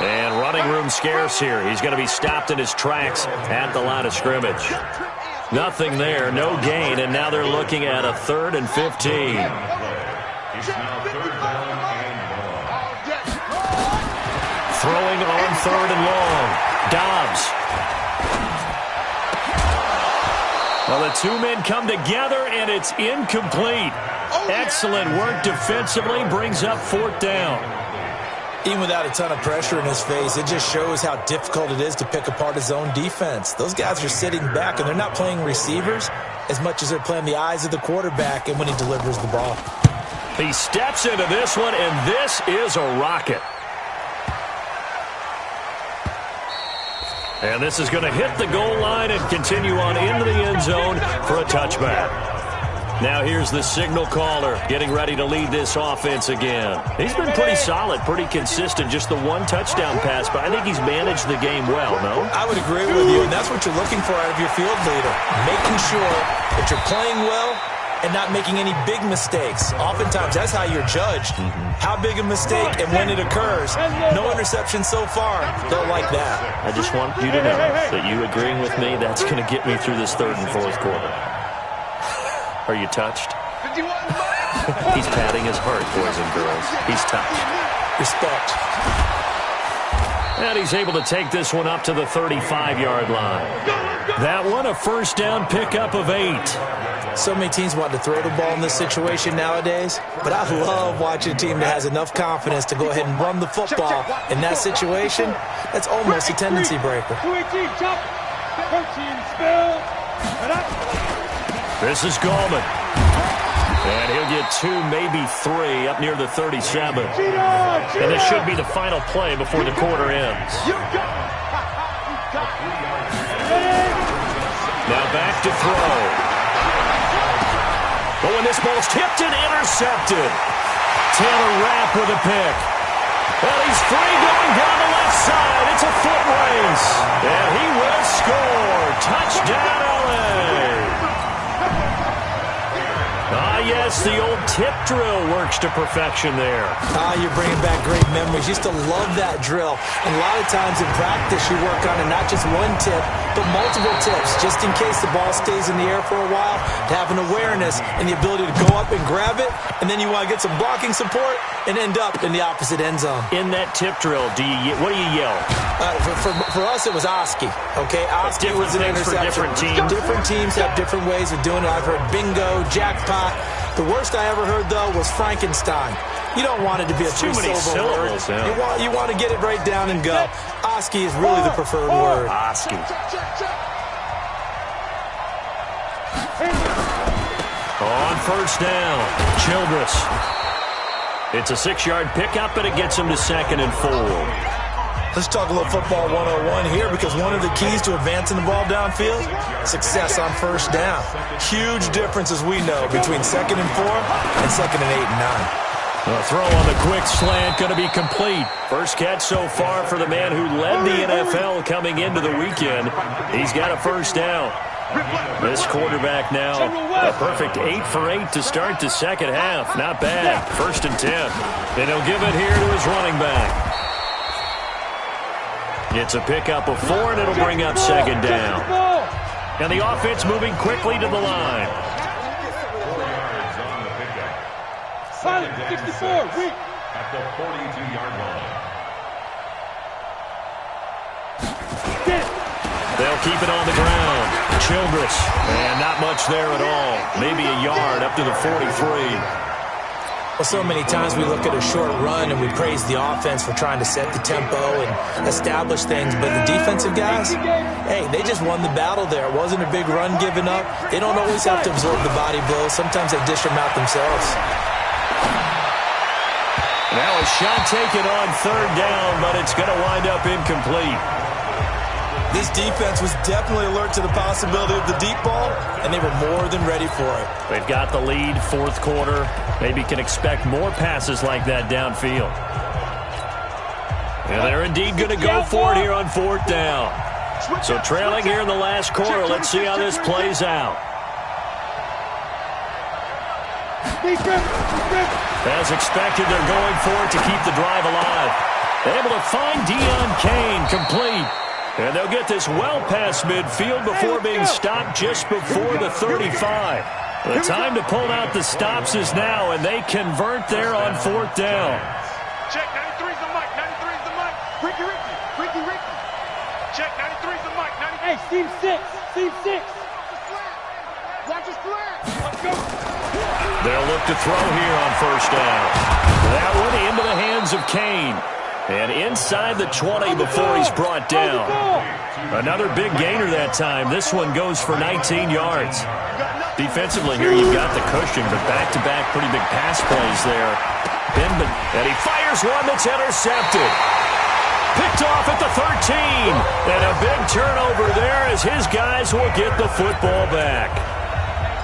Speaker 2: And running room scarce here. He's going to be stopped in his tracks at the line of scrimmage. Nothing there, no gain, and now they're looking at a 3rd and 15.
Speaker 6: It's now 3rd down and long.
Speaker 2: Throwing on 3rd and long. Dobbs. Well, the two men come together, and it's incomplete. Excellent work defensively, brings up 4th down.
Speaker 3: Even without a ton of pressure in his face, it just shows how difficult it is to pick apart his own defense. Those guys are sitting back, and they're not playing receivers as much as they're playing the eyes of the quarterback and when he delivers the ball.
Speaker 2: He steps into this one, and this is a rocket. And this is going to hit the goal line and continue on into the end zone for a touchback. Now here's the signal caller getting ready to lead this offense again. He's been pretty solid, pretty consistent, just the one touchdown pass, but I think he's managed the game well, no?
Speaker 3: I would agree with you, and that's what you're looking for out of your field leader, making sure that you're playing well and not making any big mistakes. Oftentimes, that's how you're judged. How big a mistake and when it occurs. No interception so far. Don't like that.
Speaker 2: I just want you to know that you agreeing with me, that's going to get me through this 3rd and 4th quarter. Are you touched? He's patting his heart, boys and girls. He's touched.
Speaker 3: Respect.
Speaker 2: And he's able to take this one up to the 35-yard line. That one, a 1st down pickup of 8.
Speaker 3: So many teams want to throw the ball in this situation nowadays, but I love watching a team that has enough confidence to go ahead and run the football. In that situation, that's almost a tendency breaker.
Speaker 5: 218, chop. 13, spill.
Speaker 2: This is Gallman. And he'll get 2, maybe 3 up near the 37. And this should be the final play before the quarter ends. Now back to throw. Oh, and this ball's tipped and intercepted. Taylor Rapp with a pick. Well, he's free going down the left side. It's a foot race. And he will score. Touchdown, LA. Yes, the old tip drill works to perfection there.
Speaker 3: You're bringing back great memories. Used to love that drill. And a lot of times in practice, you work on it, not just one tip, but multiple tips, just in case the ball stays in the air for a while, to have an awareness and the ability to go up and grab it, and then you want to get some blocking support and end up in the opposite end zone.
Speaker 2: In that tip drill, what do you yell?
Speaker 3: For us, it was Oski. Okay, Oski was an interception.
Speaker 2: Different teams.
Speaker 3: Different teams have different ways of doing it. I've heard bingo, jackpot. The worst I ever heard, though, was Frankenstein. You don't want it to be a three-syllable word.
Speaker 2: Yeah.
Speaker 3: You want to get it right down and go. Oski is really the preferred word.
Speaker 2: Oski. On 1st down, Childress. It's a 6-yard pickup, and it gets him to 2nd and 4.
Speaker 3: Let's talk a little football 101 here, because one of the keys to advancing the ball downfield, success on 1st down. Huge difference, as we know, between 2nd and 4 and 2nd and 8 and 9.
Speaker 2: A throw on the quick slant going to be complete. First catch so far for the man who led the NFL coming into the weekend. He's got a 1st down. This quarterback now, a perfect 8 for 8 to start the second half. Not bad. 1st and 10. And he'll give it here to his running back. It's a pickup of 4, and it'll bring up 2nd down. And the offense moving quickly to the line.
Speaker 5: 64, weak.
Speaker 6: At the 42-yard line.
Speaker 2: They'll keep it on the ground. Childress, and not much there at all. Maybe a yard up to the 43.
Speaker 3: Well, so many times we look at a short run and we praise the offense for trying to set the tempo and establish things, but the defensive guys, hey, they just won the battle there. It wasn't a big run given up. They don't always have to absorb the body blows. Sometimes they dish them out themselves.
Speaker 2: Now a shot taken on third down, but it's going to wind up incomplete.
Speaker 3: This defense was definitely alert to the possibility of the deep ball, and they were more than ready for it.
Speaker 2: They've got the lead, fourth quarter. Maybe can expect more passes like that downfield. And they're indeed going to go for it here on fourth down. So trailing here in the last quarter. Let's see how this plays out. As expected, they're going for it to keep the drive alive. Able to find Deion Kane, complete. And they'll get this well past midfield before being stopped just before the 35. The time to pull out the stops is now, and they convert there on fourth down.
Speaker 4: Check, 93's the mic, 93's the mic. Ricky. Check, 93's the mic, 93.
Speaker 5: Hey, Steve 6.
Speaker 4: Watch his flag. Let's go.
Speaker 2: They'll look to throw here on first down. That one into the hands of Kane. And inside the 20 before he's brought down. Another big gainer that time. This one goes for 19 yards. Defensively here, you've got the cushion, but back-to-back pretty big pass plays there. And he fires one that's intercepted. Picked off at the 13. And a big turnover there as his guys will get the football back.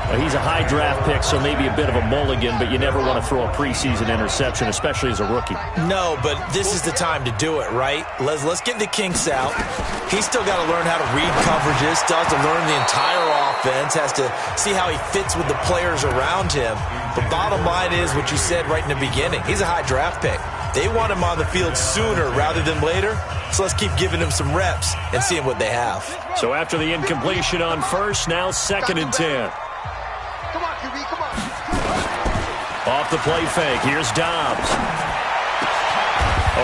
Speaker 2: He's a high draft pick, so maybe a bit of a mulligan, but you never want to throw a preseason interception, especially as a rookie.
Speaker 3: No, but this is the time to do it, right? Let's get the kinks out. He's still got to learn how to read coverages, still has to learn the entire offense, has to see how he fits with the players around him. But bottom line is what you said right in the beginning. He's a high draft pick. They want him on the field sooner rather than later, so let's keep giving him some reps and seeing what they have.
Speaker 2: So after the incompletion on first, now 2nd and 10.
Speaker 4: Come on, QB, come on.
Speaker 2: Off the play fake, here's Dobbs.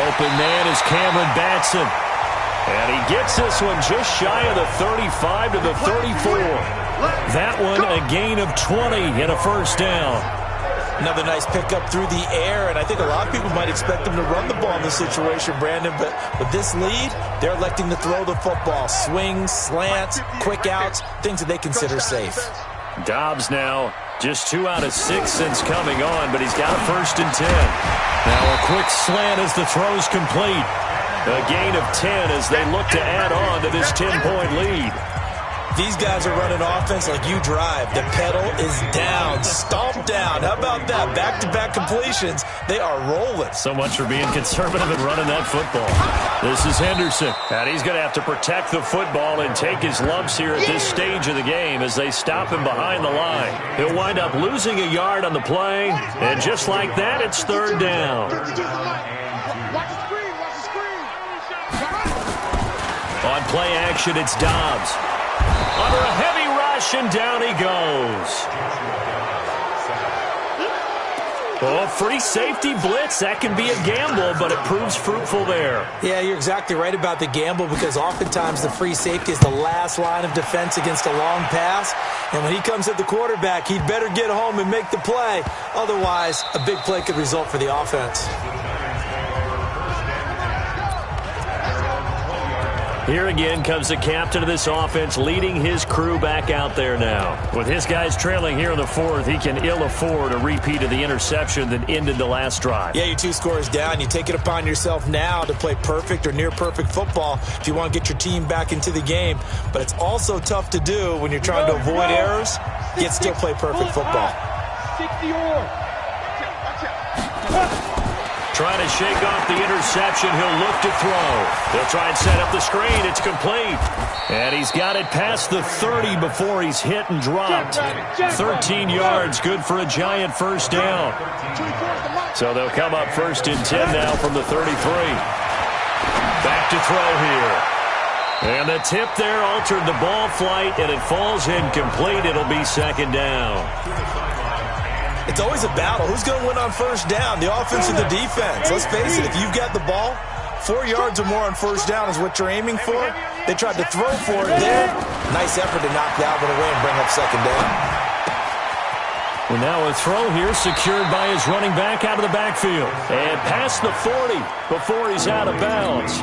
Speaker 2: Open man is Cameron Batson. And he gets this one just shy of the 35 to the 34. That one a gain of 20 and a first down.
Speaker 3: Another nice pickup through the air, and I think a lot of people might expect them to run the ball in this situation, Brandon, but with this lead, they're electing to throw the football. Swings, slants, quick outs, things that they consider safe.
Speaker 2: Dobbs now just 2 out of 6 since coming on, but he's got a 1st and 10. Now a quick slant as the throw's complete. A gain of 10 as they look to add on to this 10-point lead.
Speaker 3: These guys are running offense like you drive. The pedal is down, stomped down. How about that? Back-to-back completions. They are rolling.
Speaker 2: So much for being conservative and running that football. This is Henderson. And he's going to have to protect the football and take his lumps here at this stage of the game as they stop him behind the line. He'll wind up losing a yard on the play. And just like that, it's 3rd down.
Speaker 4: Watch the screen.
Speaker 2: On play action, it's Dobbs. Under a heavy rush, and down he goes. Oh, free safety blitz. That can be a gamble, but it proves fruitful there.
Speaker 3: Yeah, you're exactly right about the gamble because oftentimes the free safety is the last line of defense against a long pass. And when he comes at the quarterback, he'd better get home and make the play. Otherwise, a big play could result for the offense.
Speaker 2: Here again comes the captain of this offense leading his crew back out there now. With his guys trailing here in the 4th, he can ill afford a repeat of the interception that ended the last drive.
Speaker 3: Yeah, you're 2 scores down. You take it upon yourself now to play perfect or near-perfect football if you want to get your team back into the game. But it's also tough to do when you're trying to avoid errors, yet still play perfect football.
Speaker 5: 60-or.
Speaker 2: Trying to shake off the interception. He'll look to throw. They'll try and set up the screen. It's complete. And he's got it past the 30 before he's hit and dropped. 13 yards, good for a giant first down. So they'll come up 1st and 10 now from the 33. Back to throw here. And the tip there altered the ball flight, and it falls incomplete. It'll be 2nd down.
Speaker 3: It's always a battle. Who's going to win on first down, the offense or the defense? Let's face it, if you've got the ball, 4 yards or more on first down is what you're aiming for. They tried to throw for it there. Nice effort to knock that one away and bring up 2nd down.
Speaker 2: Well, now a throw here secured by his running back out of the backfield. And past the 40 before he's out of bounds.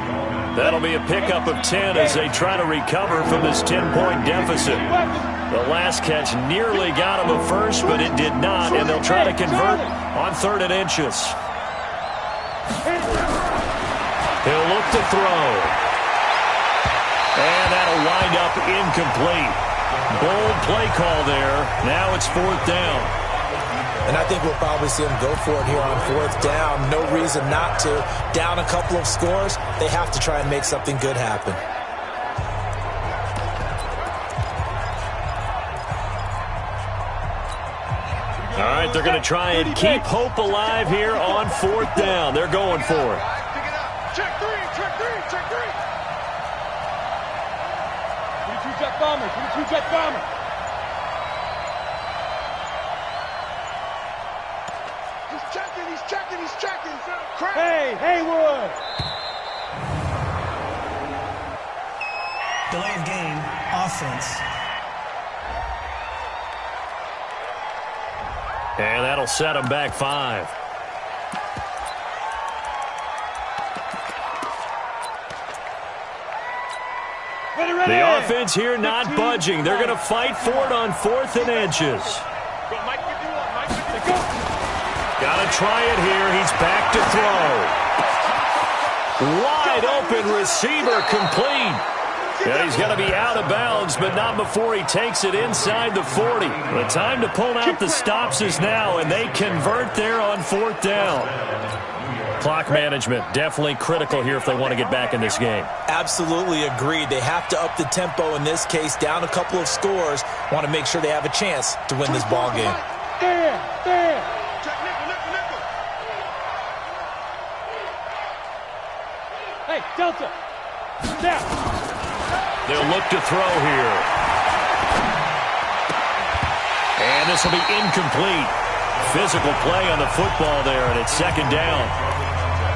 Speaker 2: That'll be a pickup of 10 as they try to recover from this 10-point deficit. The last catch nearly got him a first, but it did not, and they'll try to convert on 3rd and inches. He'll look to throw. And that'll wind up incomplete. Bold play call there. Now it's 4th down.
Speaker 3: And I think we'll probably see him go for it here on 4th down. No reason not to. Down a couple of scores, they have to try and make something good happen.
Speaker 2: All right, they're going to try and keep hope alive here on 4th down. They're going for it.
Speaker 4: Check three, check three, check three.
Speaker 5: 22 jet bomber, 22 jet bomber.
Speaker 4: He's checking.
Speaker 5: Hey, Haywood.
Speaker 7: Delay of game, offense.
Speaker 2: And that'll set them back 5.
Speaker 5: Ready.
Speaker 2: The offense here not budging. They're going to fight for it on 4th and inches. Got to try it here. He's back to throw. Wide open receiver complete. Yeah, he's got to be out of bounds, but not before he takes it inside the 40. The time to pull out the stops is now, and they convert there on 4th down. Clock management, definitely critical here if they want to get back in this game.
Speaker 3: Absolutely agreed. They have to up the tempo in this case, down a couple of scores. Want to make sure they have a chance to win this ball game.
Speaker 5: There. Hey, Delta. Down.
Speaker 2: They'll look to throw here. And this will be incomplete. Physical play on the football there, and it's 2nd down.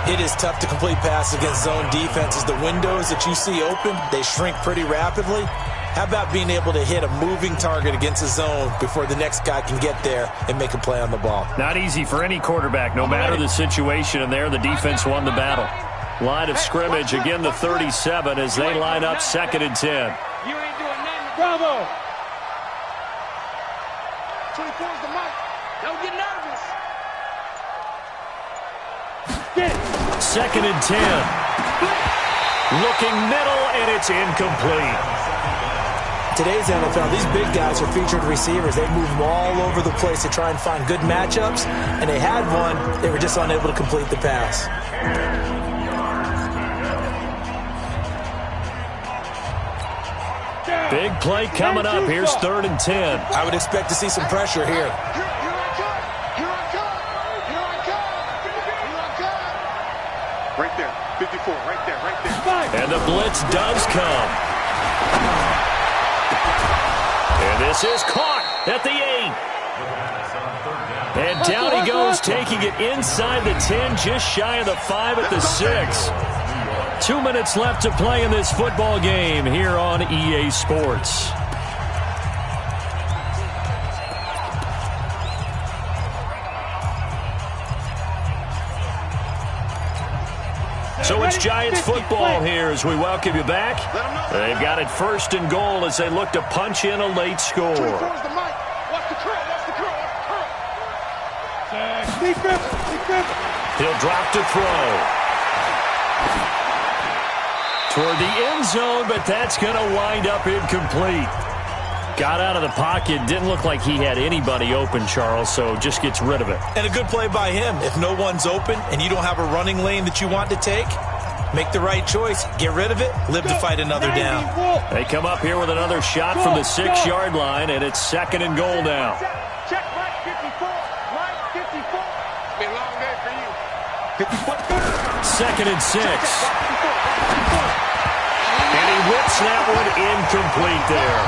Speaker 3: It is tough to complete passes against zone defenses. The windows that you see open, they shrink pretty rapidly. How about being able to hit a moving target against a zone before the next guy can get there and make a play on the ball?
Speaker 2: Not easy for any quarterback, no matter the situation, and there the defense won the battle. Line of scrimmage, again the 37 as they line up 2nd and 10.
Speaker 5: You ain't doing nothing. Bravo.
Speaker 4: 24 is the mic. Don't get nervous.
Speaker 5: Get it.
Speaker 2: 2nd and 10. Looking middle, and it's incomplete.
Speaker 3: Today's NFL, these big guys are featured receivers. They move them all over the place to try and find good matchups, and they had one. They were just unable to complete the pass.
Speaker 2: Big play coming up. Here's 3rd and 10.
Speaker 3: I would expect to see some pressure here.
Speaker 4: Here I come. Right there, 54, right there.
Speaker 2: And the blitz does come. And this is caught at the 8. And down he goes, taking it inside the 10, just shy of the 5 at the 6. 2 minutes left to play in this football game here on EA Sports. So it's Giants football here as we welcome you back. They've got it 1st and goal as they look to punch in a late score.
Speaker 4: Watch the curl.
Speaker 2: He'll drop to throw. Toward the end zone, but that's going to wind up incomplete. Got out of the pocket. Didn't look like he had anybody open, Charles, so just gets rid of it.
Speaker 3: And a good play by him. If no one's open and you don't have a running lane that you want to take, make the right choice. Get rid of it. Live to fight another down.
Speaker 2: They come up here with another shot from the 6-yard line, and it's 2nd and goal now.
Speaker 4: Check right 54. Right 54. It's been a long day for you.
Speaker 2: 2nd and 6. And he whips that one incomplete there.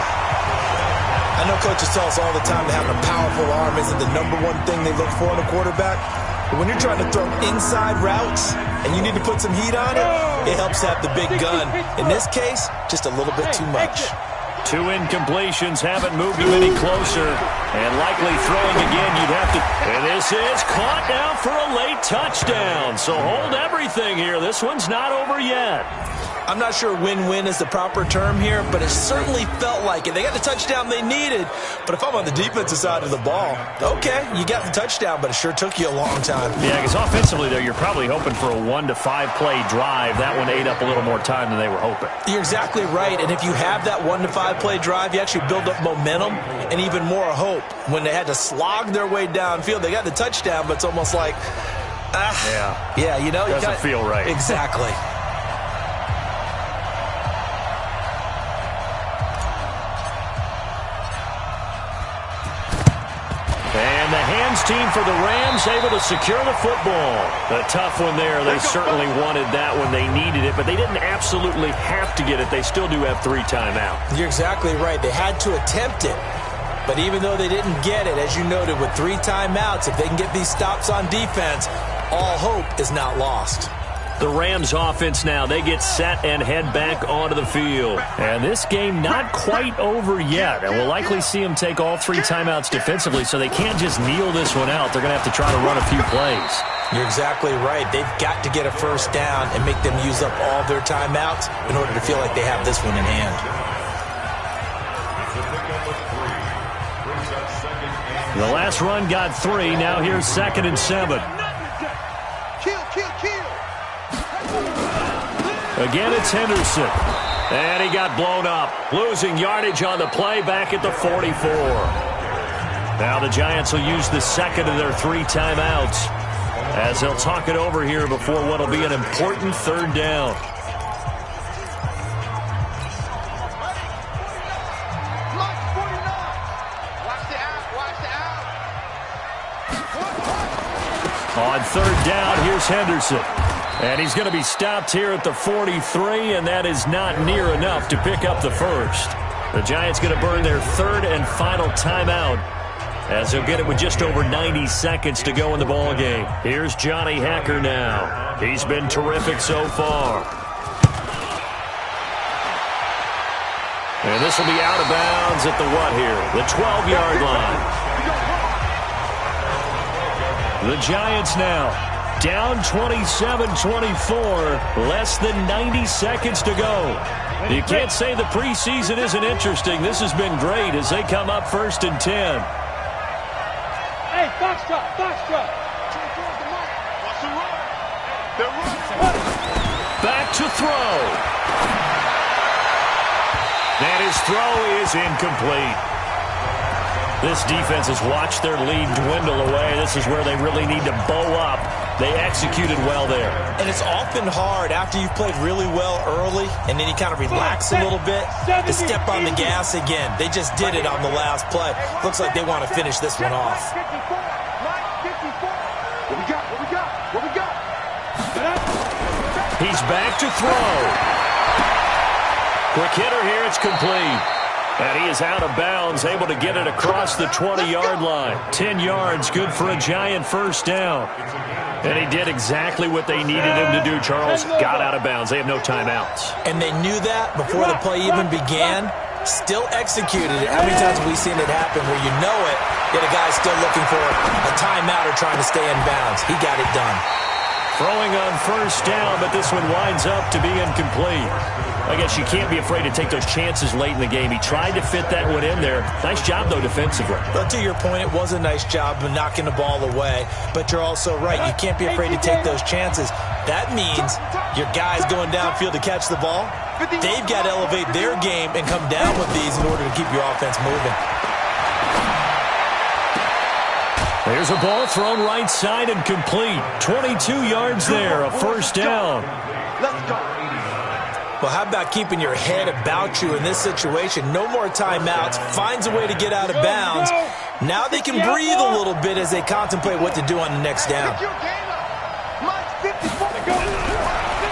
Speaker 3: I know coaches tell us all the time that having a powerful arm isn't the #1 thing they look for in a quarterback. But when you're trying to throw inside routes and you need to put some heat on it, it helps to have the big gun. In this case, just a little bit too much.
Speaker 2: 2 incompletions haven't moved him any closer. And likely throwing again, you'd have to. And this is caught now for a late touchdown. So hold everything here. This one's not over yet.
Speaker 3: I'm not sure win-win is the proper term here, but it certainly felt like it. They got the touchdown they needed, but if I'm on the defensive side of the ball, okay, you got the touchdown, but it sure took you a long time.
Speaker 2: Yeah, because offensively, though, you're probably hoping for a 1 to 5 play drive. That one ate up a little more time than they were hoping.
Speaker 3: You're exactly right, and if you have that 1 to 5 play drive, you actually build up momentum and even more hope. When they had to slog their way downfield, they got the touchdown, but it's almost like, yeah, you know.
Speaker 2: Doesn't feel right.
Speaker 3: Exactly.
Speaker 2: And the hands team for the Rams able to secure the football. A tough one there. They certainly wanted that when they needed it, but they didn't absolutely have to get it. They still do have 3 timeouts.
Speaker 3: You're exactly right. They had to attempt it. But even though they didn't get it, as you noted, with 3 timeouts, if they can get these stops on defense, all hope is not lost.
Speaker 2: The Rams offense now, they get set and head back onto the field. And this game not quite over yet. And we'll likely see them take all 3 timeouts defensively, so they can't just kneel this one out. They're going to have to try to run a few plays.
Speaker 3: You're exactly right. They've got to get a first down and make them use up all their timeouts in order to feel like they have this one in hand.
Speaker 2: The last run got 3. Now here's 2nd and 7. Again, it's Henderson. And he got blown up. Losing yardage on the play back at the 44. Now the Giants will use the 2nd of their 3 timeouts as they'll talk it over here before what will be an important 3rd down. On 3rd down, here's Henderson. And he's going to be stopped here at the 43, and that is not near enough to pick up the first. The Giants going to burn their 3rd and final timeout as they'll get it with just over 90 seconds to go in the ballgame. Here's Johnny Hacker now. He's been terrific so far. And this will be out of bounds at the what here? The 12-yard line. The Giants now down 27-24, less than 90 seconds to go. You can't say the preseason isn't interesting. This has been great as they come up 1st and 10.
Speaker 5: Hey, foxtrot.
Speaker 2: Back to throw. And his throw is incomplete. This defense has watched their lead dwindle away. This is where they really need to bow up. They executed well there.
Speaker 3: And it's often hard after you've played really well early and then you kind of relax a little bit to step on the gas again. They just did it on the last play. Looks like they want to finish this one off.
Speaker 4: What we got?
Speaker 2: He's back to throw. Quick hitter here. It's complete. And he is out of bounds, able to get it across the 20-yard line. 10 yards, good for a Giant first down. And he did exactly what they needed him to do, Charles. Got out of bounds. They have no timeouts.
Speaker 3: And they knew that before the play even began. Still executed it. How many times have we seen it happen where you know it, yet a guy's still looking for a timeout or trying to stay in bounds? He got it done.
Speaker 2: Throwing on first down, but this one winds up to be incomplete. I guess you can't be afraid to take those chances late in the game. He tried to fit that one in there. Nice job, though, defensively.
Speaker 3: But to your point, it was a nice job of knocking the ball away. But you're also right. You can't be afraid to take those chances. That means your guys going downfield to catch the ball, they've got to elevate their game and come down with these in order to keep your offense moving.
Speaker 2: There's a ball thrown right side and complete. 22 yards there, a first down.
Speaker 4: Let's go.
Speaker 3: Well, how about keeping your head about you in this situation? No more timeouts. Finds a way to get out of bounds. Now they can breathe a little bit as they contemplate what to do on the next down.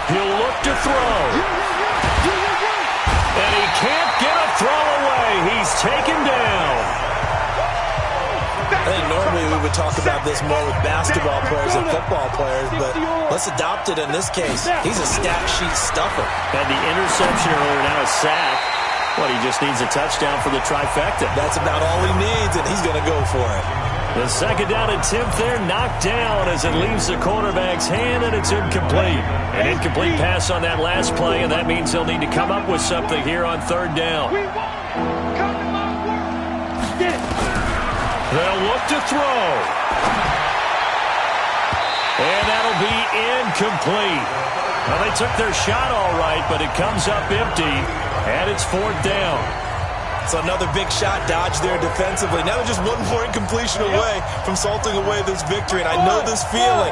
Speaker 2: He'll look to throw. And he can't get a throw away. He's taken down.
Speaker 3: I think normally we would talk about this more with basketball players than football players, but let's adopt it in this case. He's a stat sheet stuffer.
Speaker 2: Had the interception earlier, now a sack. Well, he just needs a touchdown for the trifecta.
Speaker 3: That's about all he needs, and he's going to go for it.
Speaker 2: The second down attempt there knocked down as it leaves the quarterback's hand, and it's incomplete. An incomplete pass on that last play, and that means they'll need to come up with something here on third down. They'll look to throw. And that'll be incomplete. Well, they took their shot all right, but it comes up empty, and it's fourth down.
Speaker 3: So another big shot dodged there defensively. Now they're just one more incompletion away from salting away this victory, and I know this feeling.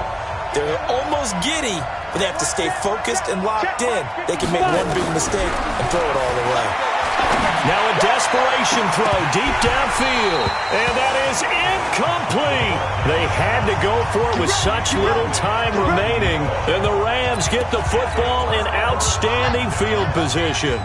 Speaker 3: They're almost giddy, but they have to stay focused and locked in. They can make one big mistake and throw it all away.
Speaker 2: Now a desperation throw deep downfield, and that is incomplete. They had to go for it with such little time remaining, and the Rams get the football in outstanding field position.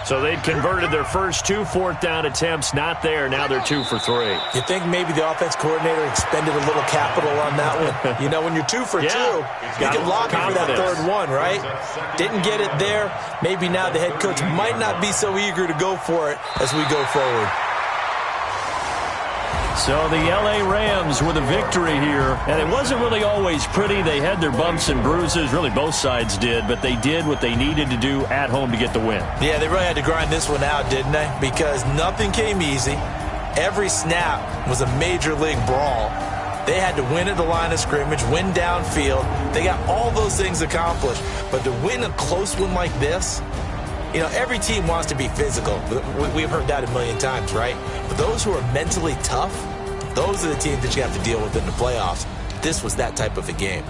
Speaker 2: So they'd converted their first 2 fourth-down attempts. Not there. Now they're 2 for 3.
Speaker 3: You think maybe the offense coordinator expended a little capital on that one? You know, when you're 2 for 2, you can lock it for that third one, right? Didn't get it there. Maybe now the head coach might not be so eager to go for it as we go forward.
Speaker 2: So the L.A. Rams with a victory here, and it wasn't really always pretty. They had their bumps and bruises. Really, both sides did, but they did what they needed to do at home to get the win. Yeah, they really had to grind this one out, didn't they? Because nothing came easy. Every snap was a major league brawl. They had to win at the line of scrimmage, win downfield. They got all those things accomplished. But to win a close one like this, you know, every team wants to be physical. We've heard that a million times, right? But those who are mentally tough, those are the teams that you have to deal with in the playoffs. This was that type of a game.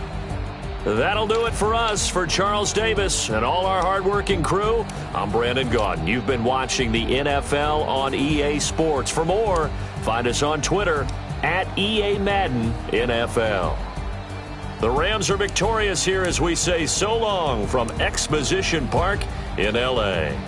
Speaker 2: That'll do it for us. For Charles Davis and all our hardworking crew, I'm Brandon Gaudin. You've been watching the NFL on EA Sports. For more, find us on Twitter at EA-MADDEN NFL. The Rams are victorious here as we say so long from Exposition Park in L.A.